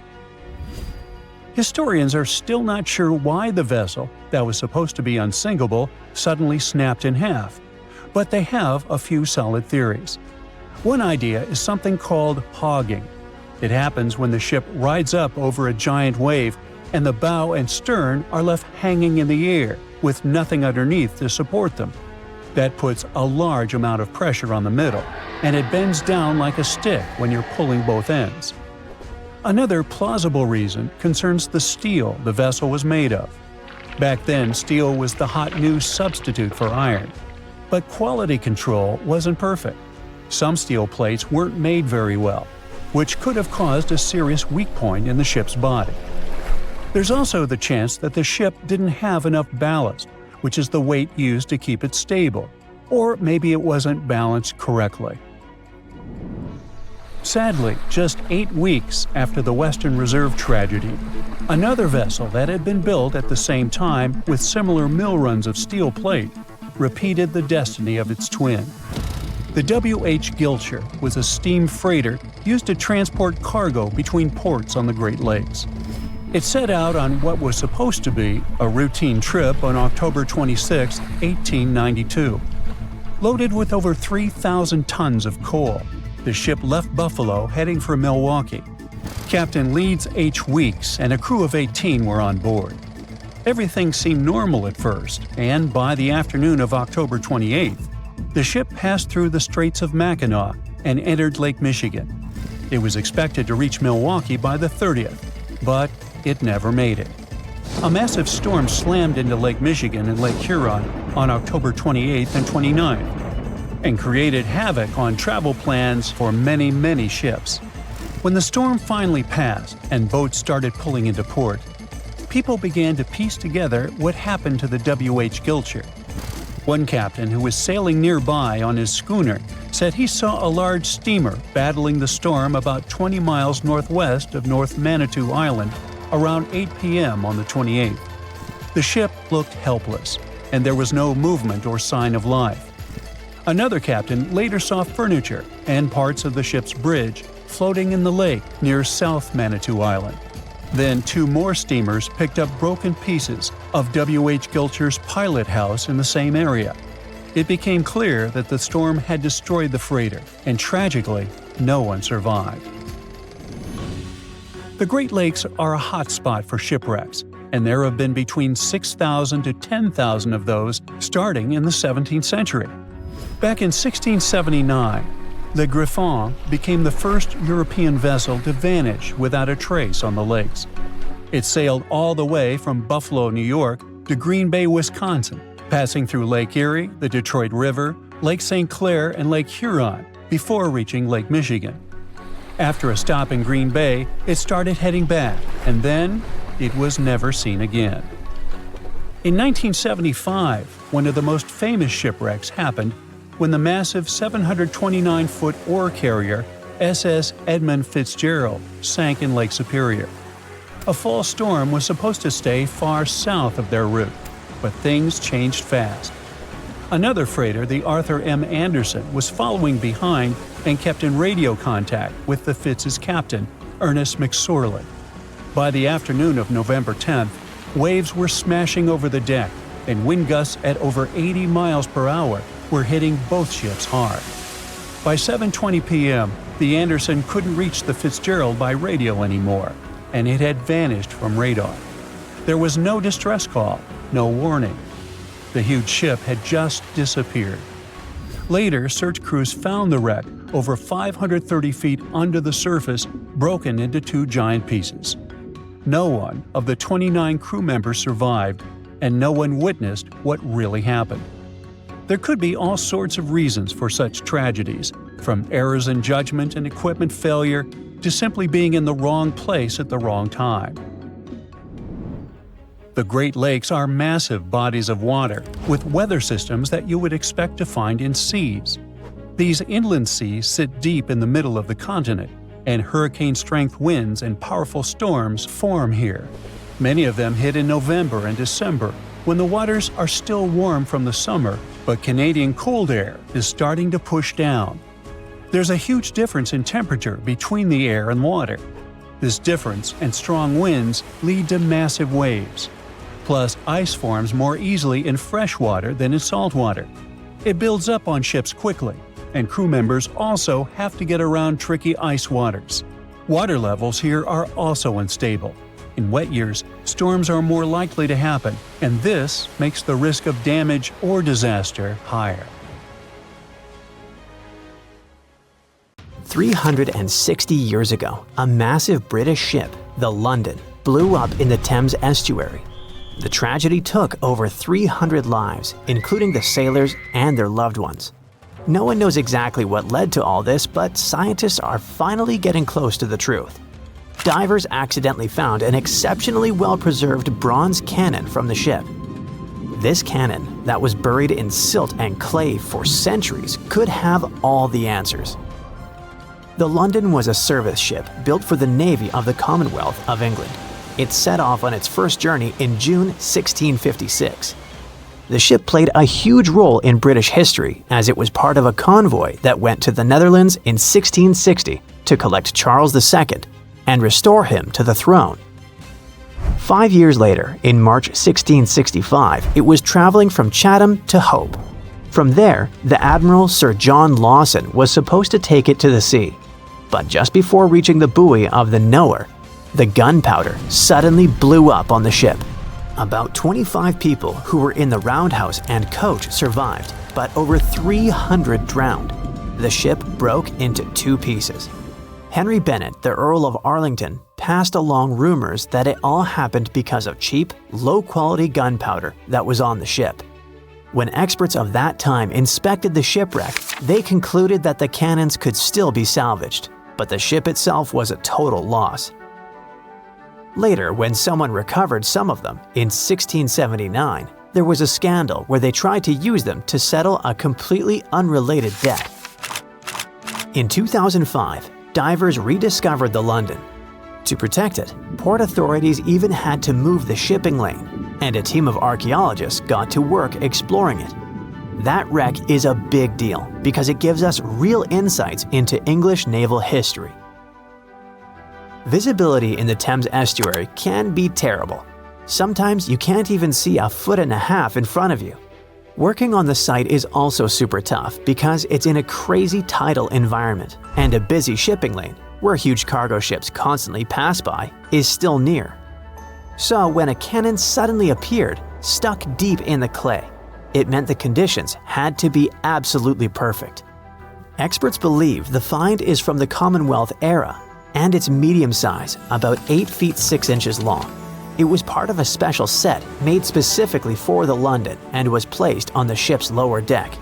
Historians are still not sure why the vessel, that was supposed to be unsinkable, suddenly snapped in half, but they have a few solid theories. One idea is something called hogging. It happens when the ship rides up over a giant wave and the bow and stern are left hanging in the air with nothing underneath to support them. That puts a large amount of pressure on the middle, and it bends down like a stick when you're pulling both ends. Another plausible reason concerns the steel the vessel was made of. Back then, steel was the hot new substitute for iron. But quality control wasn't perfect. Some steel plates weren't made very well, which could have caused a serious weak point in the ship's body. There's also the chance that the ship didn't have enough ballast, which is the weight used to keep it stable, or maybe it wasn't balanced correctly. Sadly, just 8 weeks after the Western Reserve tragedy, another vessel that had been built at the same time with similar mill runs of steel plate repeated the destiny of its twin. The W.H. Gilcher was a steam freighter used to transport cargo between ports on the Great Lakes. It set out on what was supposed to be a routine trip on October 26, 1892. Loaded with over 3,000 tons of coal, the ship left Buffalo heading for Milwaukee. Captain Leeds H. Weeks and a crew of 18 were on board. Everything seemed normal at first, and by the afternoon of October 28th, the ship passed through the Straits of Mackinac and entered Lake Michigan. It was expected to reach Milwaukee by the 30th, but it never made it. A massive storm slammed into Lake Michigan and Lake Huron on October 28th and 29th, and created havoc on travel plans for many, many ships. When the storm finally passed and boats started pulling into port, people began to piece together what happened to the W.H. Gilcher. One captain who was sailing nearby on his schooner said he saw a large steamer battling the storm about 20 miles northwest of North Manitou Island around 8 p.m. on the 28th. The ship looked helpless, and there was no movement or sign of life. Another captain later saw furniture and parts of the ship's bridge floating in the lake near South Manitou Island. Then 2 more steamers picked up broken pieces of W.H. Gilcher's pilot house in the same area. It became clear that the storm had destroyed the freighter, and tragically, no one survived. The Great Lakes are a hot spot for shipwrecks, and there have been between 6,000 to 10,000 of those starting in the 17th century. Back in 1679, the Griffon became the first European vessel to vanish without a trace on the lakes. It sailed all the way from Buffalo, New York, to Green Bay, Wisconsin, passing through Lake Erie, the Detroit River, Lake St. Clair, and Lake Huron before reaching Lake Michigan. After a stop in Green Bay, it started heading back, and then it was never seen again. In 1975, one of the most famous shipwrecks happened when the massive 729-foot ore carrier SS Edmund Fitzgerald sank in Lake Superior. A fall storm was supposed to stay far south of their route, but things changed fast. Another freighter, the Arthur M. Anderson, was following behind and kept in radio contact with the Fitz's captain, Ernest McSorley. By the afternoon of November 10th, waves were smashing over the deck, and wind gusts at over 80 miles per hour were hitting both ships hard. By 7:20 p.m., the Anderson couldn't reach the Fitzgerald by radio anymore, and it had vanished from radar. There was no distress call, no warning. The huge ship had just disappeared. Later, search crews found the wreck over 530 feet under the surface, broken into 2 giant pieces. No one of the 29 crew members survived, and no one witnessed what really happened. There could be all sorts of reasons for such tragedies, from errors in judgment and equipment failure to simply being in the wrong place at the wrong time. The Great Lakes are massive bodies of water with weather systems that you would expect to find in seas. These inland seas sit deep in the middle of the continent, and hurricane-strength winds and powerful storms form here. Many of them hit in November and December, when the waters are still warm from the summer, but Canadian cold air is starting to push down. There's a huge difference in temperature between the air and water. This difference and strong winds lead to massive waves. Plus, ice forms more easily in fresh water than in salt water. It builds up on ships quickly, and crew members also have to get around tricky ice waters. Water levels here are also unstable. In wet years, storms are more likely to happen, and this makes the risk of damage or disaster higher. 360 years ago, a massive British ship, the London, blew up in the Thames estuary. The tragedy took over 300 lives, including the sailors and their loved ones. No one knows exactly what led to all this, but scientists are finally getting close to the truth. Divers accidentally found an exceptionally well-preserved bronze cannon from the ship. This cannon, that was buried in silt and clay for centuries, could have all the answers. The London was a service ship built for the Navy of the Commonwealth of England. It set off on its first journey in June 1656. The ship played a huge role in British history as it was part of a convoy that went to the Netherlands in 1660 to collect Charles II and restore him to the throne. 5 years later, in March 1665, it was traveling from Chatham to Hope. From there, the Admiral Sir John Lawson was supposed to take it to the sea. But just before reaching the buoy of the Knower, the gunpowder suddenly blew up on the ship. About 25 people who were in the roundhouse and coach survived, but over 300 drowned. The ship broke into 2 pieces. Henry Bennett, the Earl of Arlington, passed along rumors that it all happened because of cheap, low-quality gunpowder that was on the ship. When experts of that time inspected the shipwreck, they concluded that the cannons could still be salvaged, but the ship itself was a total loss. Later, when someone recovered some of them, in 1679, there was a scandal where they tried to use them to settle a completely unrelated debt. In 2005, divers rediscovered the London. To protect it, port authorities even had to move the shipping lane, and a team of archaeologists got to work exploring it. That wreck is a big deal because it gives us real insights into English naval history. Visibility in the Thames estuary can be terrible. Sometimes you can't even see 1.5 feet in front of you. Working on the site is also super tough because it's in a crazy tidal environment, and a busy shipping lane, where huge cargo ships constantly pass by, is still near. So when a cannon suddenly appeared, stuck deep in the clay, it meant the conditions had to be absolutely perfect. Experts believe the find is from the Commonwealth era, and it's medium size, about 8 feet 6 inches long. It was part of a special set made specifically for the London and was placed on the ship's lower deck.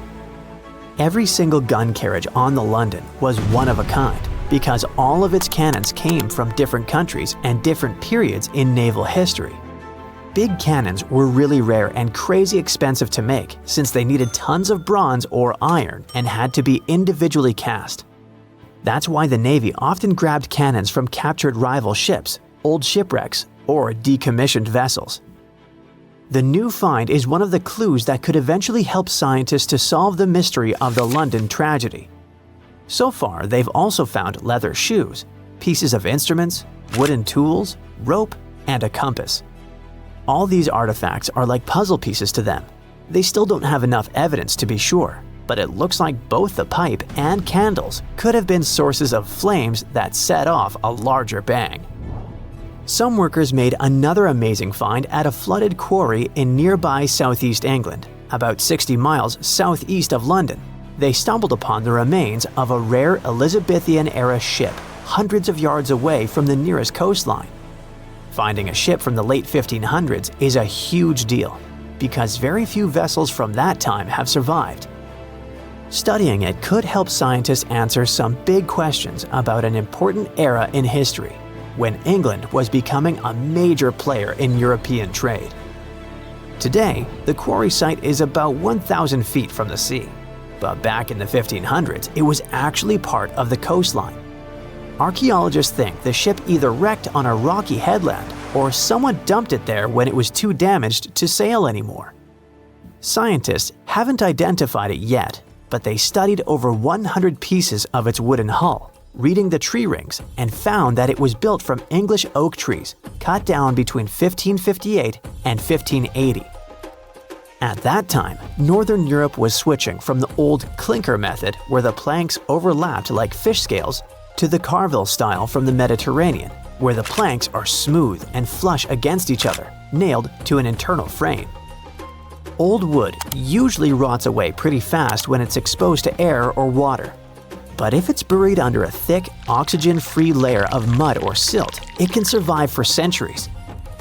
Every single gun carriage on the London was one of a kind because all of its cannons came from different countries and different periods in naval history. Big cannons were really rare and crazy expensive to make since they needed tons of bronze or iron and had to be individually cast. That's why the Navy often grabbed cannons from captured rival ships, old shipwrecks, or decommissioned vessels. The new find is one of the clues that could eventually help scientists to solve the mystery of the London tragedy. So far, they've also found leather shoes, pieces of instruments, wooden tools, rope, and a compass. All these artifacts are like puzzle pieces to them. They still don't have enough evidence to be sure, but it looks like both the pipe and candles could have been sources of flames that set off a larger bang. Some workers made another amazing find at a flooded quarry in nearby southeast England, about 60 miles southeast of London. They stumbled upon the remains of a rare Elizabethan-era ship hundreds of yards away from the nearest coastline. Finding a ship from the late 1500s is a huge deal, because very few vessels from that time have survived. Studying it could help scientists answer some big questions about an important era in history, when England was becoming a major player in European trade. Today, the quarry site is about 1,000 feet from the sea, but back in the 1500s, it was actually part of the coastline. Archaeologists think the ship either wrecked on a rocky headland or someone dumped it there when it was too damaged to sail anymore. Scientists haven't identified it yet, but they studied over 100 pieces of its wooden hull, reading the tree rings, and found that it was built from English oak trees cut down between 1558 and 1580. At that time, Northern Europe was switching from the old clinker method where the planks overlapped like fish scales to the carvel style from the Mediterranean, where the planks are smooth and flush against each other, nailed to an internal frame. Old wood usually rots away pretty fast when it's exposed to air or water. But if it's buried under a thick, oxygen-free layer of mud or silt, it can survive for centuries.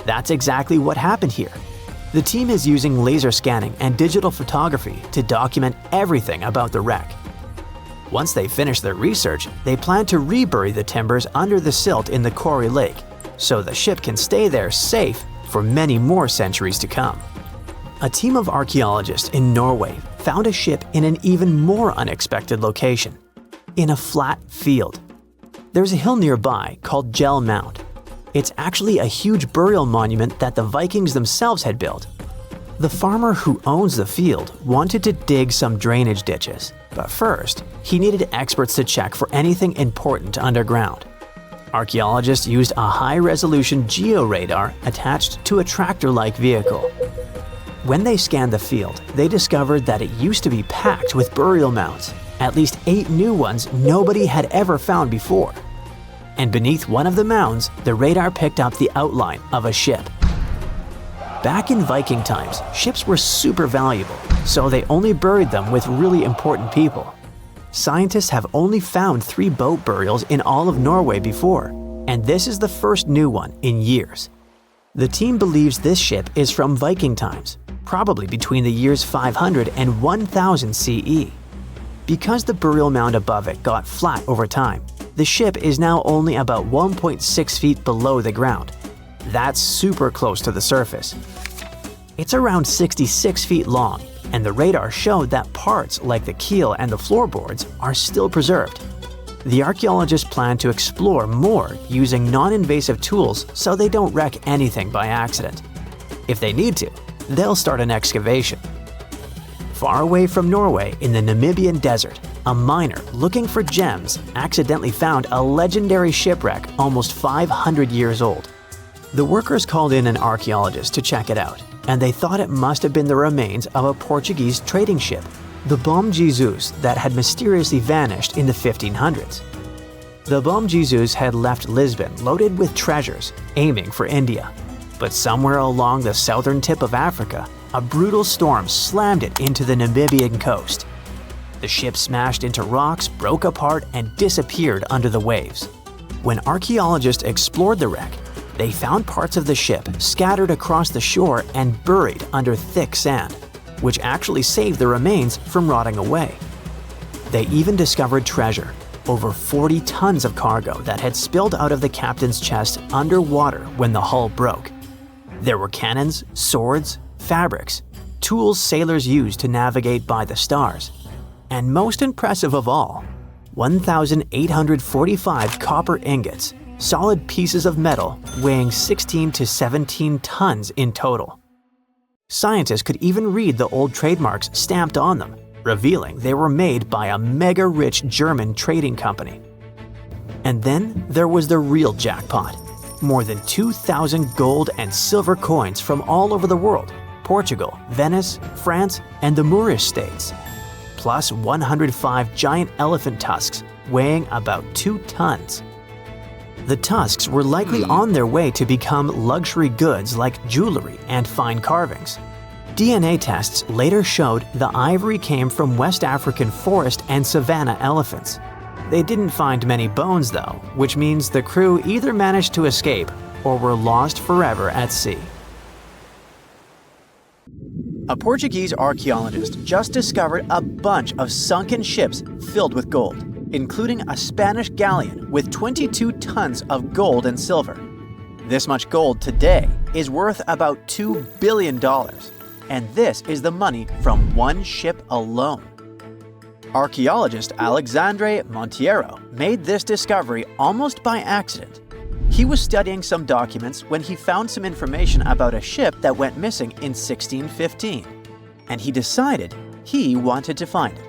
That's exactly what happened here. The team is using laser scanning and digital photography to document everything about the wreck. Once they finish their research, they plan to rebury the timbers under the silt in the Quarry Lake, so the ship can stay there safe for many more centuries to come. A team of archaeologists in Norway found a ship in an even more unexpected location, in a flat field. There's a hill nearby called Gel Mound. It's actually a huge burial monument that the Vikings themselves had built. The farmer who owns the field wanted to dig some drainage ditches, but first, he needed experts to check for anything important underground. Archaeologists used a high-resolution georadar attached to a tractor-like vehicle. When they scanned the field, they discovered that it used to be packed with burial mounds, at least 8 new ones nobody had ever found before. And beneath one of the mounds, the radar picked up the outline of a ship. Back in Viking times, ships were super valuable, so they only buried them with really important people. Scientists have only found 3 boat burials in all of Norway before, and this is the first new one in years. The team believes this ship is from Viking times, probably between the years 500 and 1000 CE. Because the burial mound above it got flat over time, the ship is now only about 1.6 feet below the ground. That's super close to the surface. It's around 66 feet long, and the radar showed that parts like the keel and the floorboards are still preserved. The archaeologists plan to explore more using non-invasive tools so they don't wreck anything by accident. If they need to, they'll start an excavation. Far away from Norway in the Namibian desert, a miner looking for gems accidentally found a legendary shipwreck almost 500 years old. The workers called in an archaeologist to check it out, and they thought it must have been the remains of a Portuguese trading ship, the Bom Jesus, that had mysteriously vanished in the 1500s. The Bom Jesus had left Lisbon loaded with treasures, aiming for India. But somewhere along the southern tip of Africa, a brutal storm slammed it into the Namibian coast. The ship smashed into rocks, broke apart, and disappeared under the waves. When archaeologists explored the wreck, they found parts of the ship scattered across the shore and buried under thick sand, which actually saved the remains from rotting away. They even discovered treasure, over 40 tons of cargo that had spilled out of the captain's chest underwater when the hull broke. There were cannons, swords, fabrics, tools sailors used to navigate by the stars, and most impressive of all, 1,845 copper ingots, solid pieces of metal weighing 16 to 17 tons in total. Scientists could even read the old trademarks stamped on them, revealing they were made by a mega-rich German trading company. And then there was the real jackpot. More than 2,000 gold and silver coins from all over the world, Portugal, Venice, France, and the Moorish states, plus 105 giant elephant tusks weighing about 2 tons. The tusks were likely on their way to become luxury goods like jewelry and fine carvings. DNA tests later showed the ivory came from West African forest and savanna elephants. They didn't find many bones though, which means the crew either managed to escape or were lost forever at sea. A Portuguese archaeologist just discovered a bunch of sunken ships filled with gold, including a Spanish galleon with 22 tons of gold and silver. This much gold today is worth about $2 billion. And this is the money from one ship alone. Archaeologist Alexandre Monteiro made this discovery almost by accident. He was studying some documents when he found some information about a ship that went missing in 1615, and he decided he wanted to find it.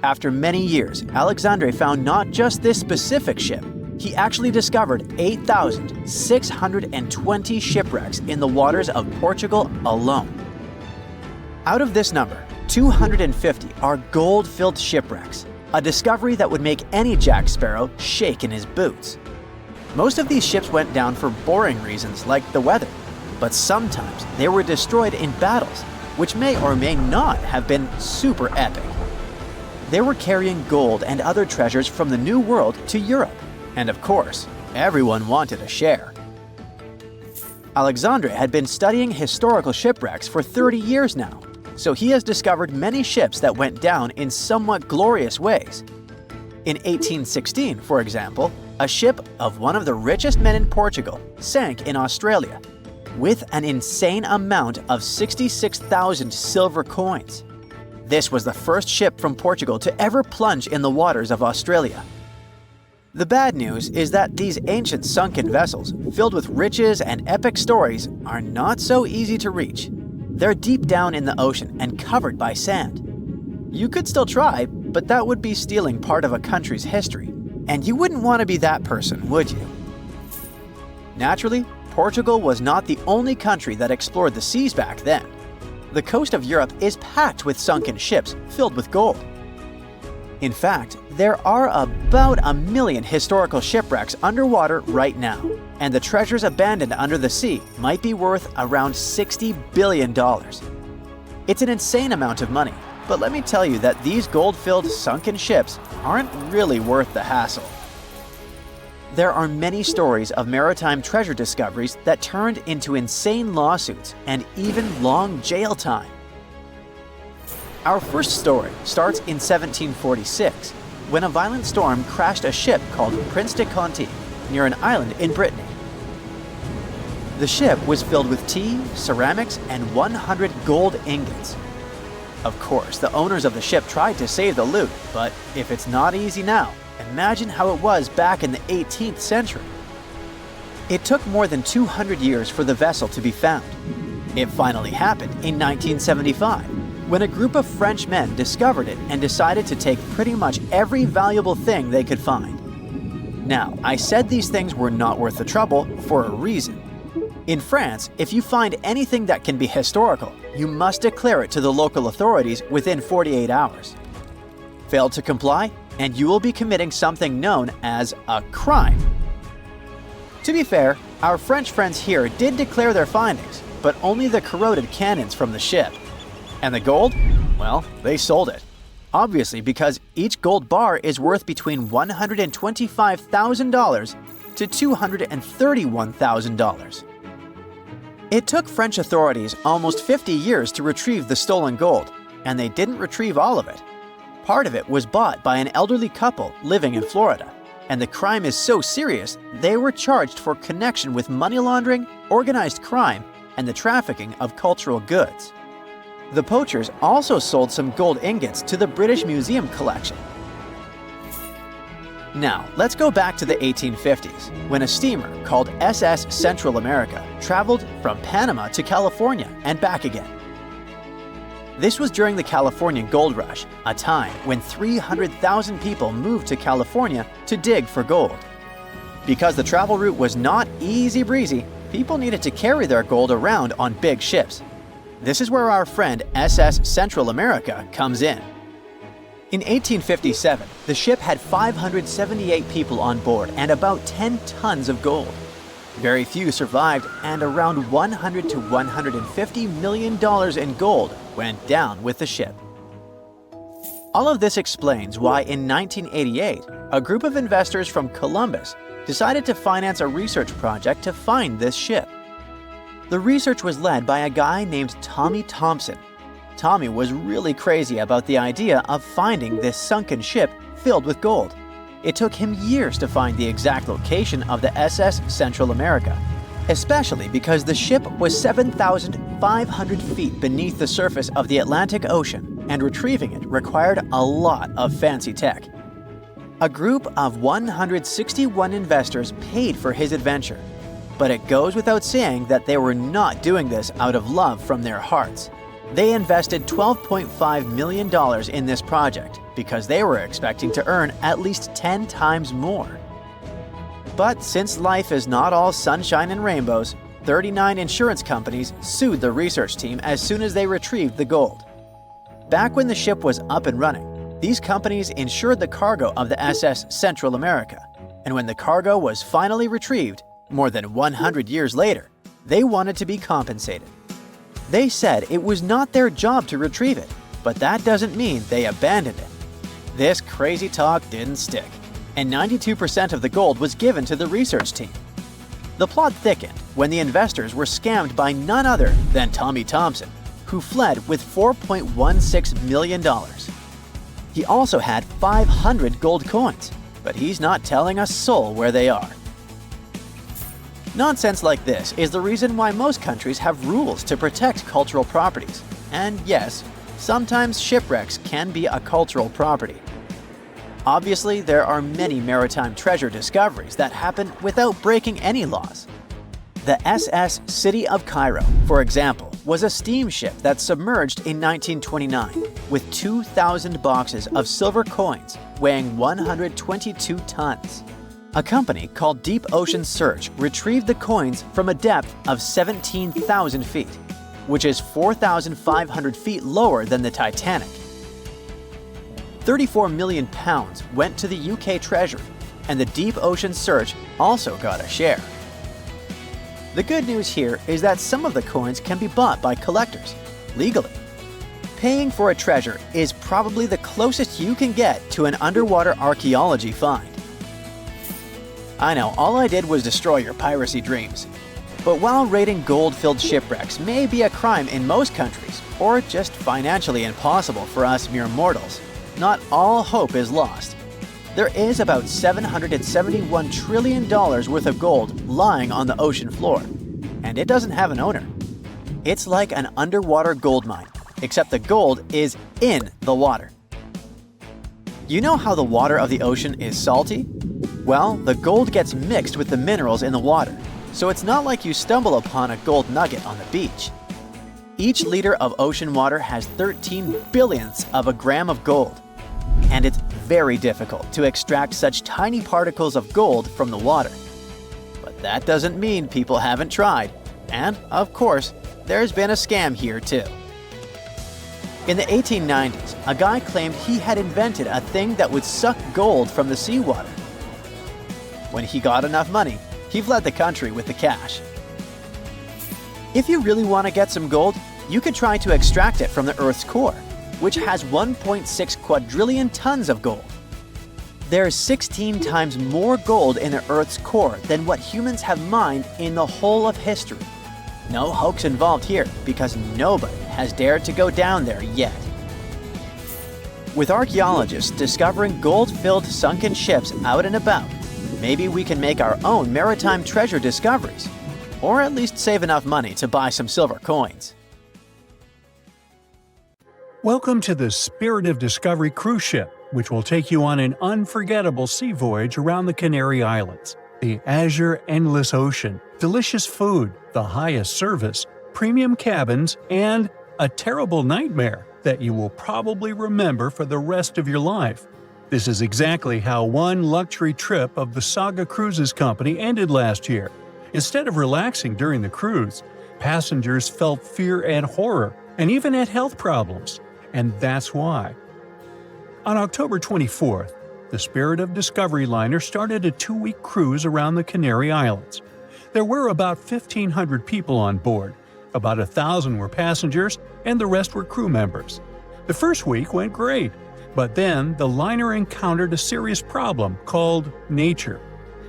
After many years, Alexandre found not just this specific ship, he actually discovered 8,620 shipwrecks in the waters of Portugal alone. Out of this number, 250 are gold-filled shipwrecks, a discovery that would make any Jack Sparrow shake in his boots. Most of these ships went down for boring reasons like the weather, but sometimes they were destroyed in battles, which may or may not have been super epic. They were carrying gold and other treasures from the New World to Europe, and of course, everyone wanted a share. Alexandre had been studying historical shipwrecks for 30 years now, so he has discovered many ships that went down in somewhat glorious ways. In 1816, for example, a ship of one of the richest men in Portugal sank in Australia, with an insane amount of 66,000 silver coins. This was the first ship from Portugal to ever plunge in the waters of Australia. The bad news is that these ancient sunken vessels, filled with riches and epic stories, are not so easy to reach. They're deep down in the ocean and covered by sand. You could still try, but that would be stealing part of a country's history, and you wouldn't want to be that person, would you? Naturally, Portugal was not the only country that explored the seas back then. The coast of Europe is packed with sunken ships filled with gold. In fact, there are about 1 million historical shipwrecks underwater right now, and the treasures abandoned under the sea might be worth around $60 billion. It's an insane amount of money, but let me tell you that these gold-filled sunken ships aren't really worth the hassle. There are many stories of maritime treasure discoveries that turned into insane lawsuits and even long jail time. Our first story starts in 1746, when a violent storm crashed a ship called Prince de Conti near an island in Brittany. The ship was filled with tea, ceramics, and 100 gold ingots. Of course, the owners of the ship tried to save the loot, but if it's not easy now, imagine how it was back in the 18th century. It took more than 200 years for the vessel to be found. It finally happened in 1975, when a group of French men discovered it and decided to take pretty much every valuable thing they could find. Now, I said these things were not worth the trouble for a reason. In France, if you find anything that can be historical, you must declare it to the local authorities within 48 hours. Fail to comply, and you will be committing something known as a crime. To be fair, our French friends here did declare their findings, but only the corroded cannons from the ship. And the gold? Well, they sold it. Obviously, because each gold bar is worth between $125,000 to $231,000. It took French authorities almost 50 years to retrieve the stolen gold, and they didn't retrieve all of it. Part of it was bought by an elderly couple living in Florida, and the crime is so serious they were charged for connection with money laundering, organized crime, and the trafficking of cultural goods. The poachers also sold some gold ingots to the British Museum collection. Now, let's go back to the 1850s, when a steamer called SS Central America traveled from Panama to California and back again. This was during the Californian Gold Rush, a time when 300,000 people moved to California to dig for gold. Because the travel route was not easy breezy, people needed to carry their gold around on big ships. This is where our friend SS Central America comes in. In 1857, the ship had 578 people on board and about 10 tons of gold. Very few survived, and around $100 to $150 million in gold went down with the ship. All of this explains why in 1988, a group of investors from Columbus decided to finance a research project to find this ship. The research was led by a guy named Tommy Thompson. Tommy was really crazy about the idea of finding this sunken ship filled with gold. It took him years to find the exact location of the SS Central America, especially because the ship was 7,500 feet beneath the surface of the Atlantic Ocean, and retrieving it required a lot of fancy tech. A group of 161 investors paid for his adventure, but it goes without saying that they were not doing this out of love from their hearts. They invested $12.5 million in this project because they were expecting to earn at least 10 times more. But since life is not all sunshine and rainbows, 39 insurance companies sued the research team as soon as they retrieved the gold. Back when the ship was up and running, these companies insured the cargo of the SS Central America, and when the cargo was finally retrieved, more than 100 years later, they wanted to be compensated. They said it was not their job to retrieve it, but that doesn't mean they abandoned it. This crazy talk didn't stick, and 92% of the gold was given to the research team. The plot thickened when the investors were scammed by none other than Tommy Thompson, who fled with $4.16 million. He also had 500 gold coins, but he's not telling a soul where they are. Nonsense like this is the reason why most countries have rules to protect cultural properties. And yes, sometimes shipwrecks can be a cultural property. Obviously, there are many maritime treasure discoveries that happen without breaking any laws. The SS City of Cairo, for example, was a steamship that submerged in 1929 with 2,000 boxes of silver coins weighing 122 tons. A company called Deep Ocean Search retrieved the coins from a depth of 17,000 feet, which is 4,500 feet lower than the Titanic. 34 million pounds went to the UK Treasury, and the Deep Ocean Search also got a share. The good news here is that some of the coins can be bought by collectors, legally. Paying for a treasure is probably the closest you can get to an underwater archaeology find. I know, all I did was destroy your piracy dreams. But while raiding gold-filled shipwrecks may be a crime in most countries, or just financially impossible for us mere mortals, not all hope is lost. There is about $771 trillion worth of gold lying on the ocean floor, and it doesn't have an owner. It's like an underwater gold mine, except the gold is in the water. You know how the water of the ocean is salty? Well, the gold gets mixed with the minerals in the water, so it's not like you stumble upon a gold nugget on the beach. Each liter of ocean water has 13 billionths of a gram of gold. And it's very difficult to extract such tiny particles of gold from the water. But that doesn't mean people haven't tried. And, of course, there's been a scam here too. In the 1890s, a guy claimed he had invented a thing that would suck gold from the seawater. When he got enough money, he fled the country with the cash. If you really want to get some gold, you could try to extract it from the Earth's core, which has 1.6 quadrillion tons of gold. There's 16 times more gold in the Earth's core than what humans have mined in the whole of history. No hoax involved here because nobody has dared to go down there yet. With archaeologists discovering gold-filled sunken ships out and about, maybe we can make our own maritime treasure discoveries, or at least save enough money to buy some silver coins. Welcome to the Spirit of Discovery cruise ship, which will take you on an unforgettable sea voyage around the Canary Islands. The azure endless ocean, delicious food, the highest service, premium cabins, and a terrible nightmare that you will probably remember for the rest of your life. This is exactly how one luxury trip of the Saga Cruises Company ended last year. Instead of relaxing during the cruise, passengers felt fear and horror, and even had health problems. And that's why. On October 24th, the Spirit of Discovery liner started a 2-week cruise around the Canary Islands. There were about 1,500 people on board. About 1,000 were passengers, and the rest were crew members. The first week went great, but then the liner encountered a serious problem called nature.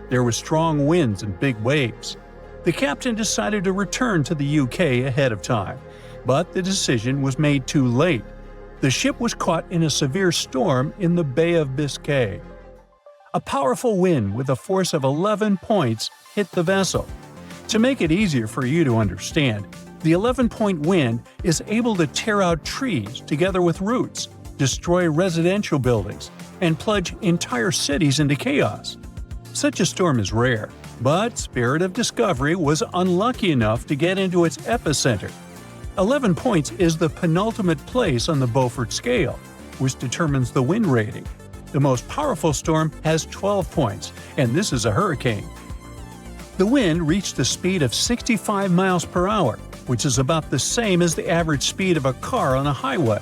There were strong winds and big waves. The captain decided to return to the UK ahead of time, but the decision was made too late. The ship was caught in a severe storm in the Bay of Biscay. A powerful wind with a force of 11 points hit the vessel. To make it easier for you to understand, the 11-point wind is able to tear out trees together with roots, destroy residential buildings, and plunge entire cities into chaos. Such a storm is rare, but Spirit of Discovery was unlucky enough to get into its epicenter. 11 points is the penultimate place on the Beaufort scale, which determines the wind rating. The most powerful storm has 12 points, and this is a hurricane. The wind reached a speed of 65 miles per hour, which is about the same as the average speed of a car on a highway.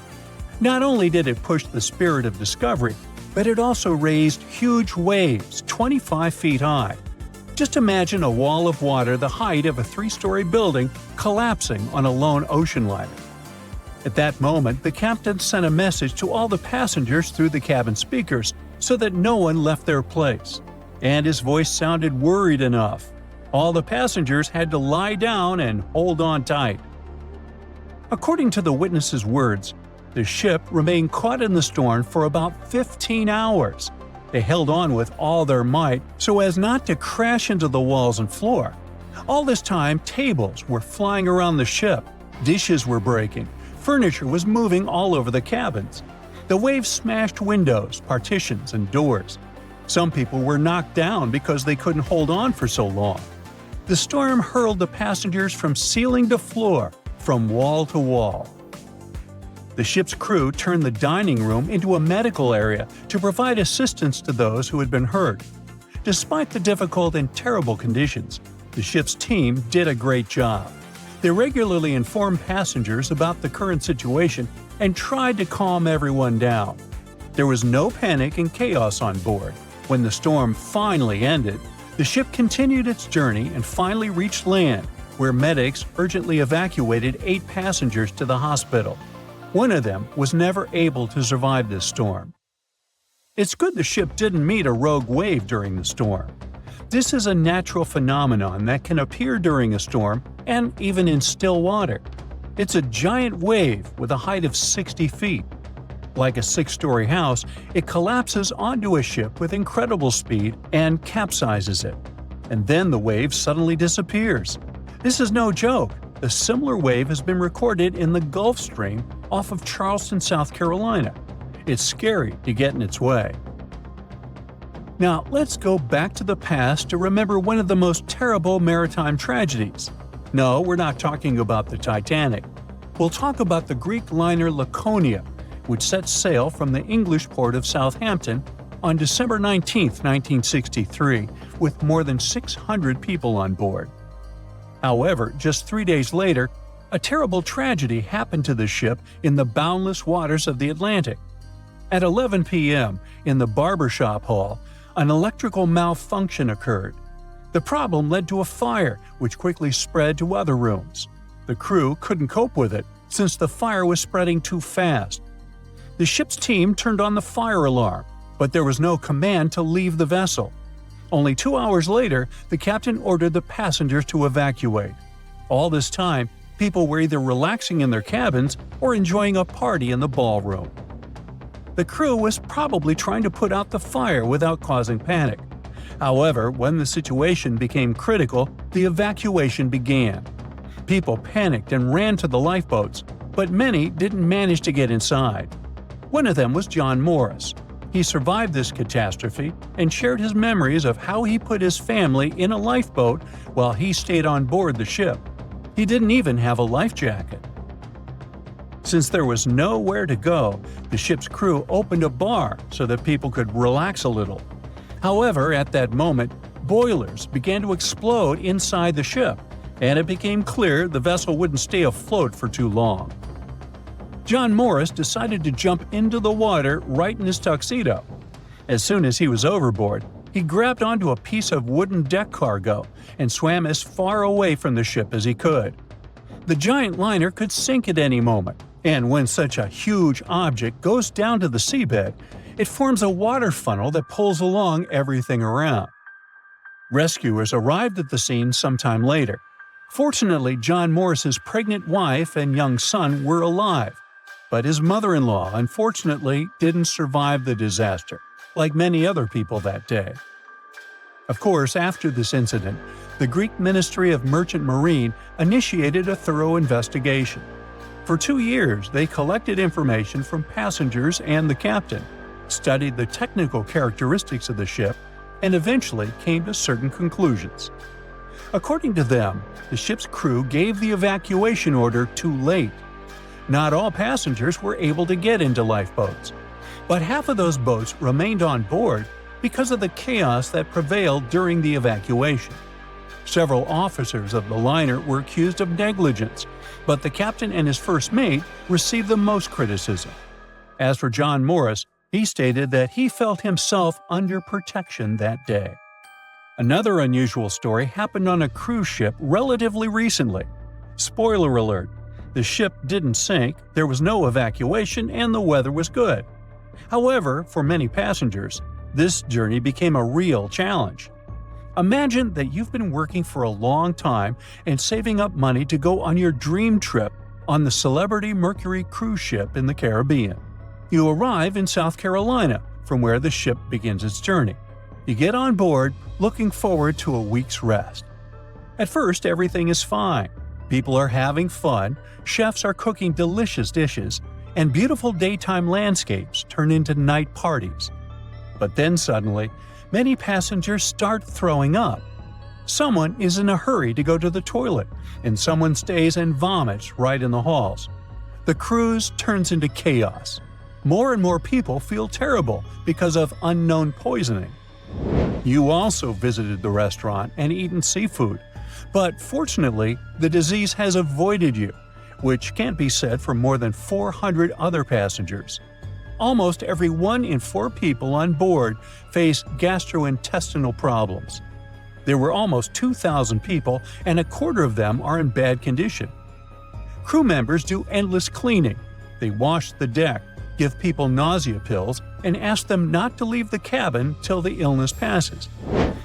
Not only did it push the Spirit of Discovery, but it also raised huge waves 25 feet high. Just imagine a wall of water the height of a 3-story building collapsing on a lone ocean liner. At that moment, the captain sent a message to all the passengers through the cabin speakers so that no one left their place. And his voice sounded worried enough. All the passengers had to lie down and hold on tight. According to the witnesses' words, the ship remained caught in the storm for about 15 hours. They held on with all their might so as not to crash into the walls and floor. All this time, tables were flying around the ship, dishes were breaking, furniture was moving all over the cabins. The waves smashed windows, partitions, and doors. Some people were knocked down because they couldn't hold on for so long. The storm hurled the passengers from ceiling to floor, from wall to wall. The ship's crew turned the dining room into a medical area to provide assistance to those who had been hurt. Despite the difficult and terrible conditions, the ship's team did a great job. They regularly informed passengers about the current situation and tried to calm everyone down. There was no panic and chaos on board. When the storm finally ended, the ship continued its journey and finally reached land, where medics urgently evacuated 8 passengers to the hospital. One of them was never able to survive this storm. It's good the ship didn't meet a rogue wave during the storm. This is a natural phenomenon that can appear during a storm and even in still water. It's a giant wave with a height of 60 feet. Like a 6-story house, it collapses onto a ship with incredible speed and capsizes it. And then the wave suddenly disappears. This is no joke. A similar wave has been recorded in the Gulf Stream off of Charleston, South Carolina. It's scary to get in its way. Now, let's go back to the past to remember one of the most terrible maritime tragedies. No, we're not talking about the Titanic. we'll talk about the Greek liner Laconia, which set sail from the English port of Southampton on December 19, 1963, with more than 600 people on board. However, just 3 days later, a terrible tragedy happened to the ship in the boundless waters of the Atlantic. At 11 p.m., in the barbershop hall, an electrical malfunction occurred. The problem led to a fire, which quickly spread to other rooms. The crew couldn't cope with it, since the fire was spreading too fast. The ship's team turned on the fire alarm, but there was no command to leave the vessel. Only 2 hours later, the captain ordered the passengers to evacuate. All this time, people were either relaxing in their cabins or enjoying a party in the ballroom. The crew was probably trying to put out the fire without causing panic. However, when the situation became critical, the evacuation began. People panicked and ran to the lifeboats, but many didn't manage to get inside. One of them was John Morris. He survived this catastrophe and shared his memories of how he put his family in a lifeboat while he stayed on board the ship. He didn't even have a life jacket. Since there was nowhere to go, the ship's crew opened a bar so that people could relax a little. However, at that moment, boilers began to explode inside the ship, and it became clear the vessel wouldn't stay afloat for too long. John Morris decided to jump into the water right in his tuxedo. As soon as he was overboard, he grabbed onto a piece of wooden deck cargo and swam as far away from the ship as he could. The giant liner could sink at any moment, and when such a huge object goes down to the seabed, it forms a water funnel that pulls along everything around. Rescuers arrived at the scene sometime later. Fortunately, John Morris's pregnant wife and young son were alive, but his mother-in-law unfortunately didn't survive the disaster, like many other people that day. Of course, after this incident, the Greek Ministry of Merchant Marine initiated a thorough investigation. For 2 years, they collected information from passengers and the captain, studied the technical characteristics of the ship, and eventually came to certain conclusions. According to them, the ship's crew gave the evacuation order too late. Not all passengers were able to get into lifeboats, but half of those boats remained on board because of the chaos that prevailed during the evacuation. Several officers of the liner were accused of negligence, but the captain and his first mate received the most criticism. As for John Morris, he stated that he felt himself under protection that day. Another unusual story happened on a cruise ship relatively recently. Spoiler alert, the ship didn't sink, there was no evacuation, and the weather was good. However, for many passengers, this journey became a real challenge. Imagine that you've been working for a long time and saving up money to go on your dream trip on the Celebrity Mercury cruise ship in the Caribbean. You arrive in South Carolina, from where the ship begins its journey. You get on board, looking forward to a week's rest. At first, everything is fine. People are having fun, chefs are cooking delicious dishes, and beautiful daytime landscapes turn into night parties. But then suddenly, many passengers start throwing up. Someone is in a hurry to go to the toilet, and someone stays and vomits right in the halls. The cruise turns into chaos. More and more people feel terrible because of unknown poisoning. You also visited the restaurant and eaten seafood, but fortunately, the disease has avoided you, which can't be said for more than 400 other passengers. Almost every 1 in 4 people on board face gastrointestinal problems. There were almost 2,000 people, and a quarter of them are in bad condition. Crew members do endless cleaning. They wash the deck, give people nausea pills, and ask them not to leave the cabin till the illness passes.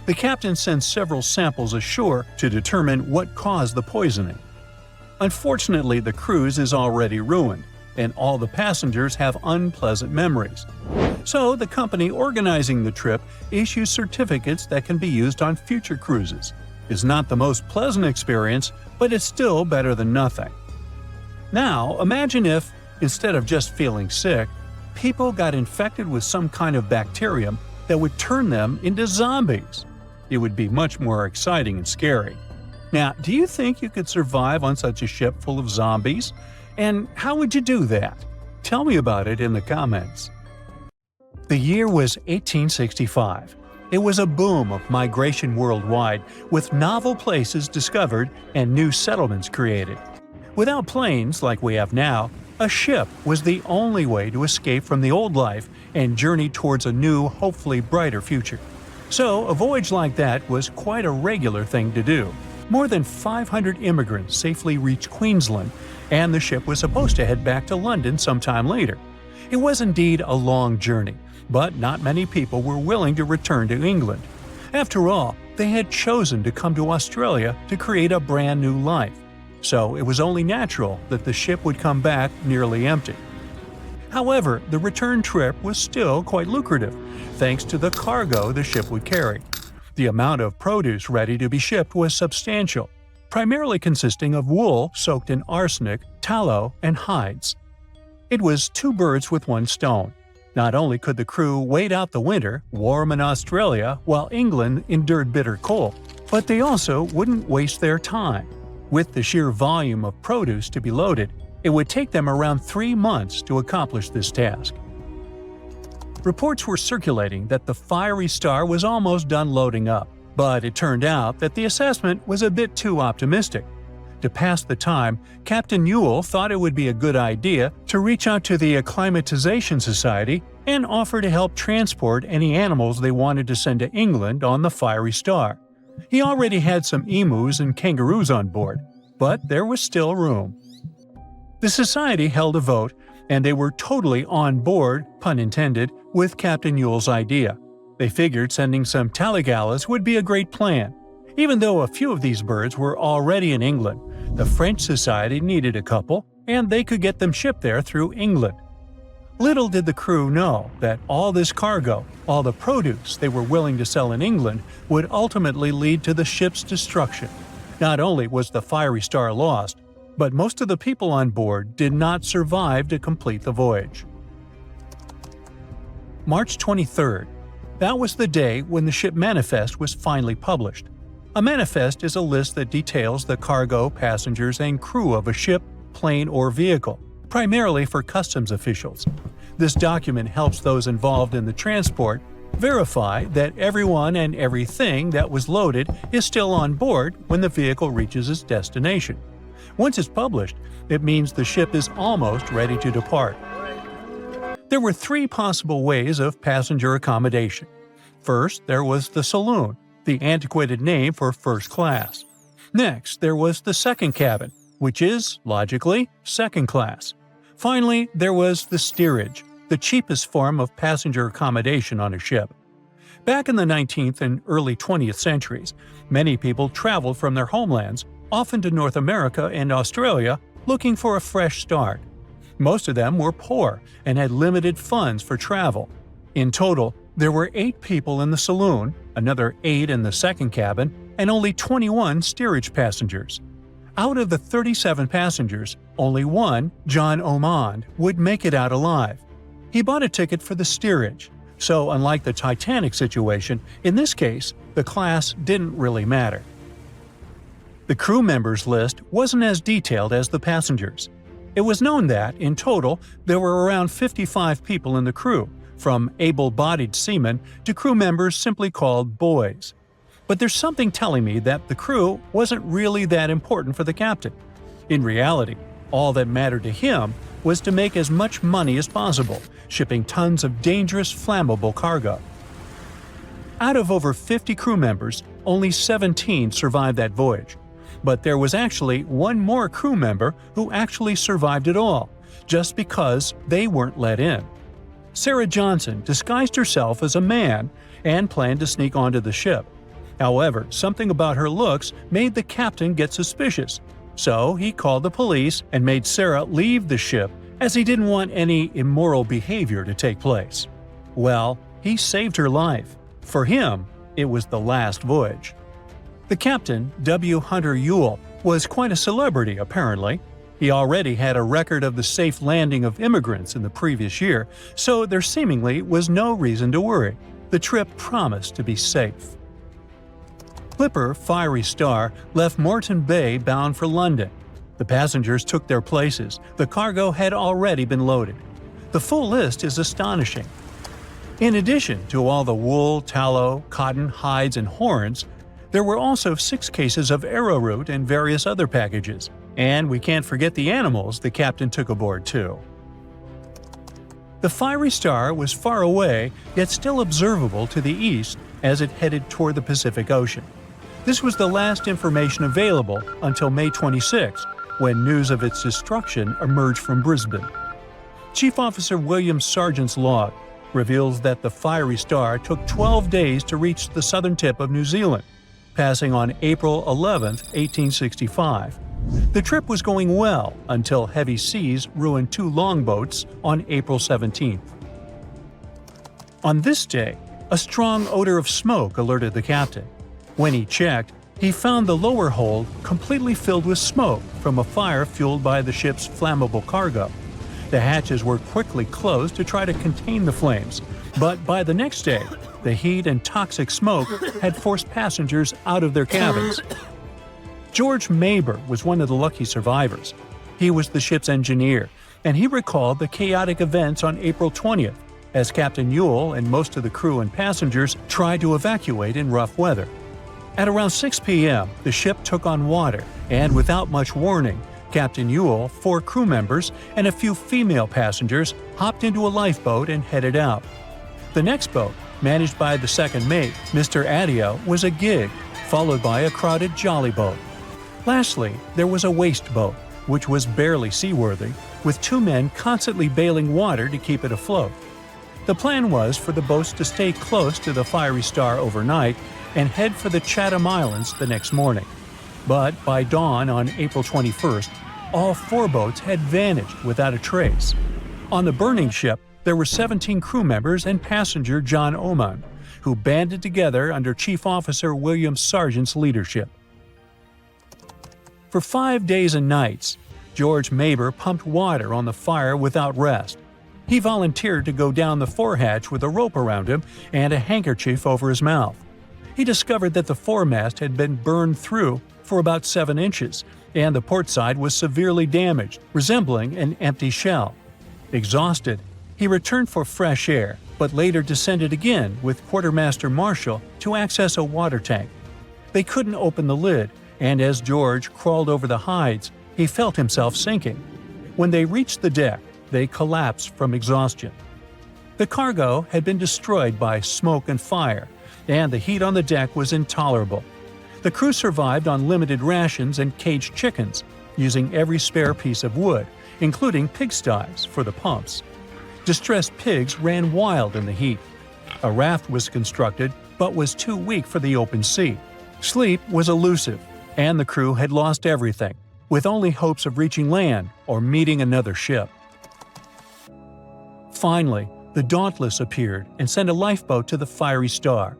The captain sends several samples ashore to determine what caused the poisoning. Unfortunately, the cruise is already ruined, and all the passengers have unpleasant memories. So the company organizing the trip issues certificates that can be used on future cruises. It's not the most pleasant experience, but it's still better than nothing. Now, imagine if, instead of just feeling sick, people got infected with some kind of bacterium that would turn them into zombies. It would be much more exciting and scary. Now, do you think you could survive on such a ship full of zombies? And how would you do that? Tell me about it in the comments. The year was 1865. It was a boom of migration worldwide, with novel places discovered and new settlements created. Without planes like we have now, a ship was the only way to escape from the old life and journey towards a new, hopefully brighter future. So, a voyage like that was quite a regular thing to do. More than 500 immigrants safely reached Queensland, and the ship was supposed to head back to London sometime later. It was indeed a long journey, but not many people were willing to return to England. After all, they had chosen to come to Australia to create a brand new life, so it was only natural that the ship would come back nearly empty. However, the return trip was still quite lucrative, thanks to the cargo the ship would carry. The amount of produce ready to be shipped was substantial, primarily consisting of wool soaked in arsenic, tallow, and hides. It was two birds with one stone. Not only could the crew wait out the winter, warm in Australia, while England endured bitter cold, but they also wouldn't waste their time. With the sheer volume of produce to be loaded, it would take them around 3 months to accomplish this task. Reports were circulating that the Fiery Star was almost done loading up, but it turned out that the assessment was a bit too optimistic. To pass the time, Captain Ewell thought it would be a good idea to reach out to the Acclimatization Society and offer to help transport any animals they wanted to send to England on the Fiery Star. He already had some emus and kangaroos on board, but there was still room. The society held a vote, and they were totally on board, pun intended, with Captain Ewell's idea. They figured sending some taligalas would be a great plan. Even though a few of these birds were already in England, the French Society needed a couple, and they could get them shipped there through England. Little did the crew know that all this cargo, all the produce they were willing to sell in England, would ultimately lead to the ship's destruction. Not only was the Fiery Star lost, but most of the people on board did not survive to complete the voyage. March 23rd. That was the day when the ship manifest was finally published. A manifest is a list that details the cargo, passengers, and crew of a ship, plane, or vehicle, primarily for customs officials. This document helps those involved in the transport verify that everyone and everything that was loaded is still on board when the vehicle reaches its destination. Once it's published, it means the ship is almost ready to depart. There were 3 possible ways of passenger accommodation. First, there was the saloon, the antiquated name for first class. Next, there was the second cabin, which is, logically, second class. Finally, there was the steerage, the cheapest form of passenger accommodation on a ship. Back in the 19th and early 20th centuries, many people traveled from their homelands, often to North America and Australia, looking for a fresh start. Most of them were poor and had limited funds for travel. In total, there were 8 people in the saloon, another 8 in the second cabin, and only 21 steerage passengers. Out of the 37 passengers, only one, John Ormond, would make it out alive. He bought a ticket for the steerage, so unlike the Titanic situation, in this case, the class didn't really matter. The crew members list wasn't as detailed as the passengers. It was known that, in total, there were around 55 people in the crew, from able-bodied seamen to crew members simply called boys. But there's something telling me that the crew wasn't really that important for the captain. In reality, all that mattered to him was to make as much money as possible, shipping tons of dangerous, flammable cargo. Out of over 50 crew members, only 17 survived that voyage. But there was actually one more crew member who actually survived it all, just because they weren't let in. Sarah Johnson disguised herself as a man and planned to sneak onto the ship. However, something about her looks made the captain get suspicious, so he called the police and made Sarah leave the ship as he didn't want any immoral behavior to take place. Well, he saved her life. For him, it was the last voyage. The captain, W. Hunter Ewell, was quite a celebrity apparently. He already had a record of the safe landing of immigrants in the previous year, so there seemingly was no reason to worry. The trip promised to be safe. Clipper Fiery Star left Moreton Bay bound for London. The passengers took their places. The cargo had already been loaded. The full list is astonishing. In addition to all the wool, tallow, cotton, hides, and horns, there were also 6 cases of arrowroot and various other packages. And we can't forget the animals the captain took aboard too. The fiery star was far away, yet still observable to the east as it headed toward the Pacific Ocean. This was the last information available until May 26, when news of its destruction emerged from Brisbane. Chief Officer William Sargent's log reveals that the fiery star took 12 days to reach the southern tip of New Zealand, passing on April 11, 1865. The trip was going well until heavy seas ruined 2 longboats on April 17. On this day, a strong odor of smoke alerted the captain. When he checked, he found the lower hold completely filled with smoke from a fire fueled by the ship's flammable cargo. The hatches were quickly closed to try to contain the flames, but by the next day, the heat and toxic smoke had forced passengers out of their cabins. George Maber was one of the lucky survivors. He was the ship's engineer, and he recalled the chaotic events on April 20th, as Captain Ewell and most of the crew and passengers tried to evacuate in rough weather. At around 6 p.m., the ship took on water, and without much warning, Captain Ewell, 4 crew members, and a few female passengers hopped into a lifeboat and headed out. The next boat, managed by the second mate, Mr. Adio, was a gig, followed by a crowded jolly boat. Lastly, there was a waste boat, which was barely seaworthy, with 2 men constantly bailing water to keep it afloat. The plan was for the boats to stay close to the fiery star overnight and head for the Chatham Islands the next morning. But by dawn on April 21st, all 4 boats had vanished without a trace. On the burning ship, there were 17 crew members and passenger John Oman, who banded together under Chief Officer William Sargent's leadership. For 5 days and nights, George Maber pumped water on the fire without rest. He volunteered to go down the forehatch with a rope around him and a handkerchief over his mouth. He discovered that the foremast had been burned through for about 7 inches, and the port side was severely damaged, resembling an empty shell. Exhausted, he returned for fresh air, but later descended again with Quartermaster Marshall to access a water tank. They couldn't open the lid, and as George crawled over the hides, he felt himself sinking. When they reached the deck, they collapsed from exhaustion. The cargo had been destroyed by smoke and fire, and the heat on the deck was intolerable. The crew survived on limited rations and caged chickens, using every spare piece of wood, including pigsties for the pumps. Distressed pigs ran wild in the heat. A raft was constructed, but was too weak for the open sea. Sleep was elusive, and the crew had lost everything, with only hopes of reaching land or meeting another ship. Finally, the Dauntless appeared and sent a lifeboat to the Fiery Star.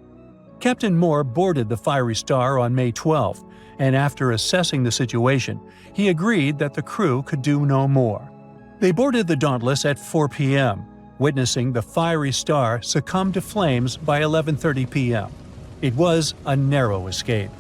Captain Moore boarded the Fiery Star on May 12, and after assessing the situation, he agreed that the crew could do no more. They boarded the Dauntless at 4 p.m., witnessing the Fiery Star succumb to flames by 11:30 p.m. It was a narrow escape.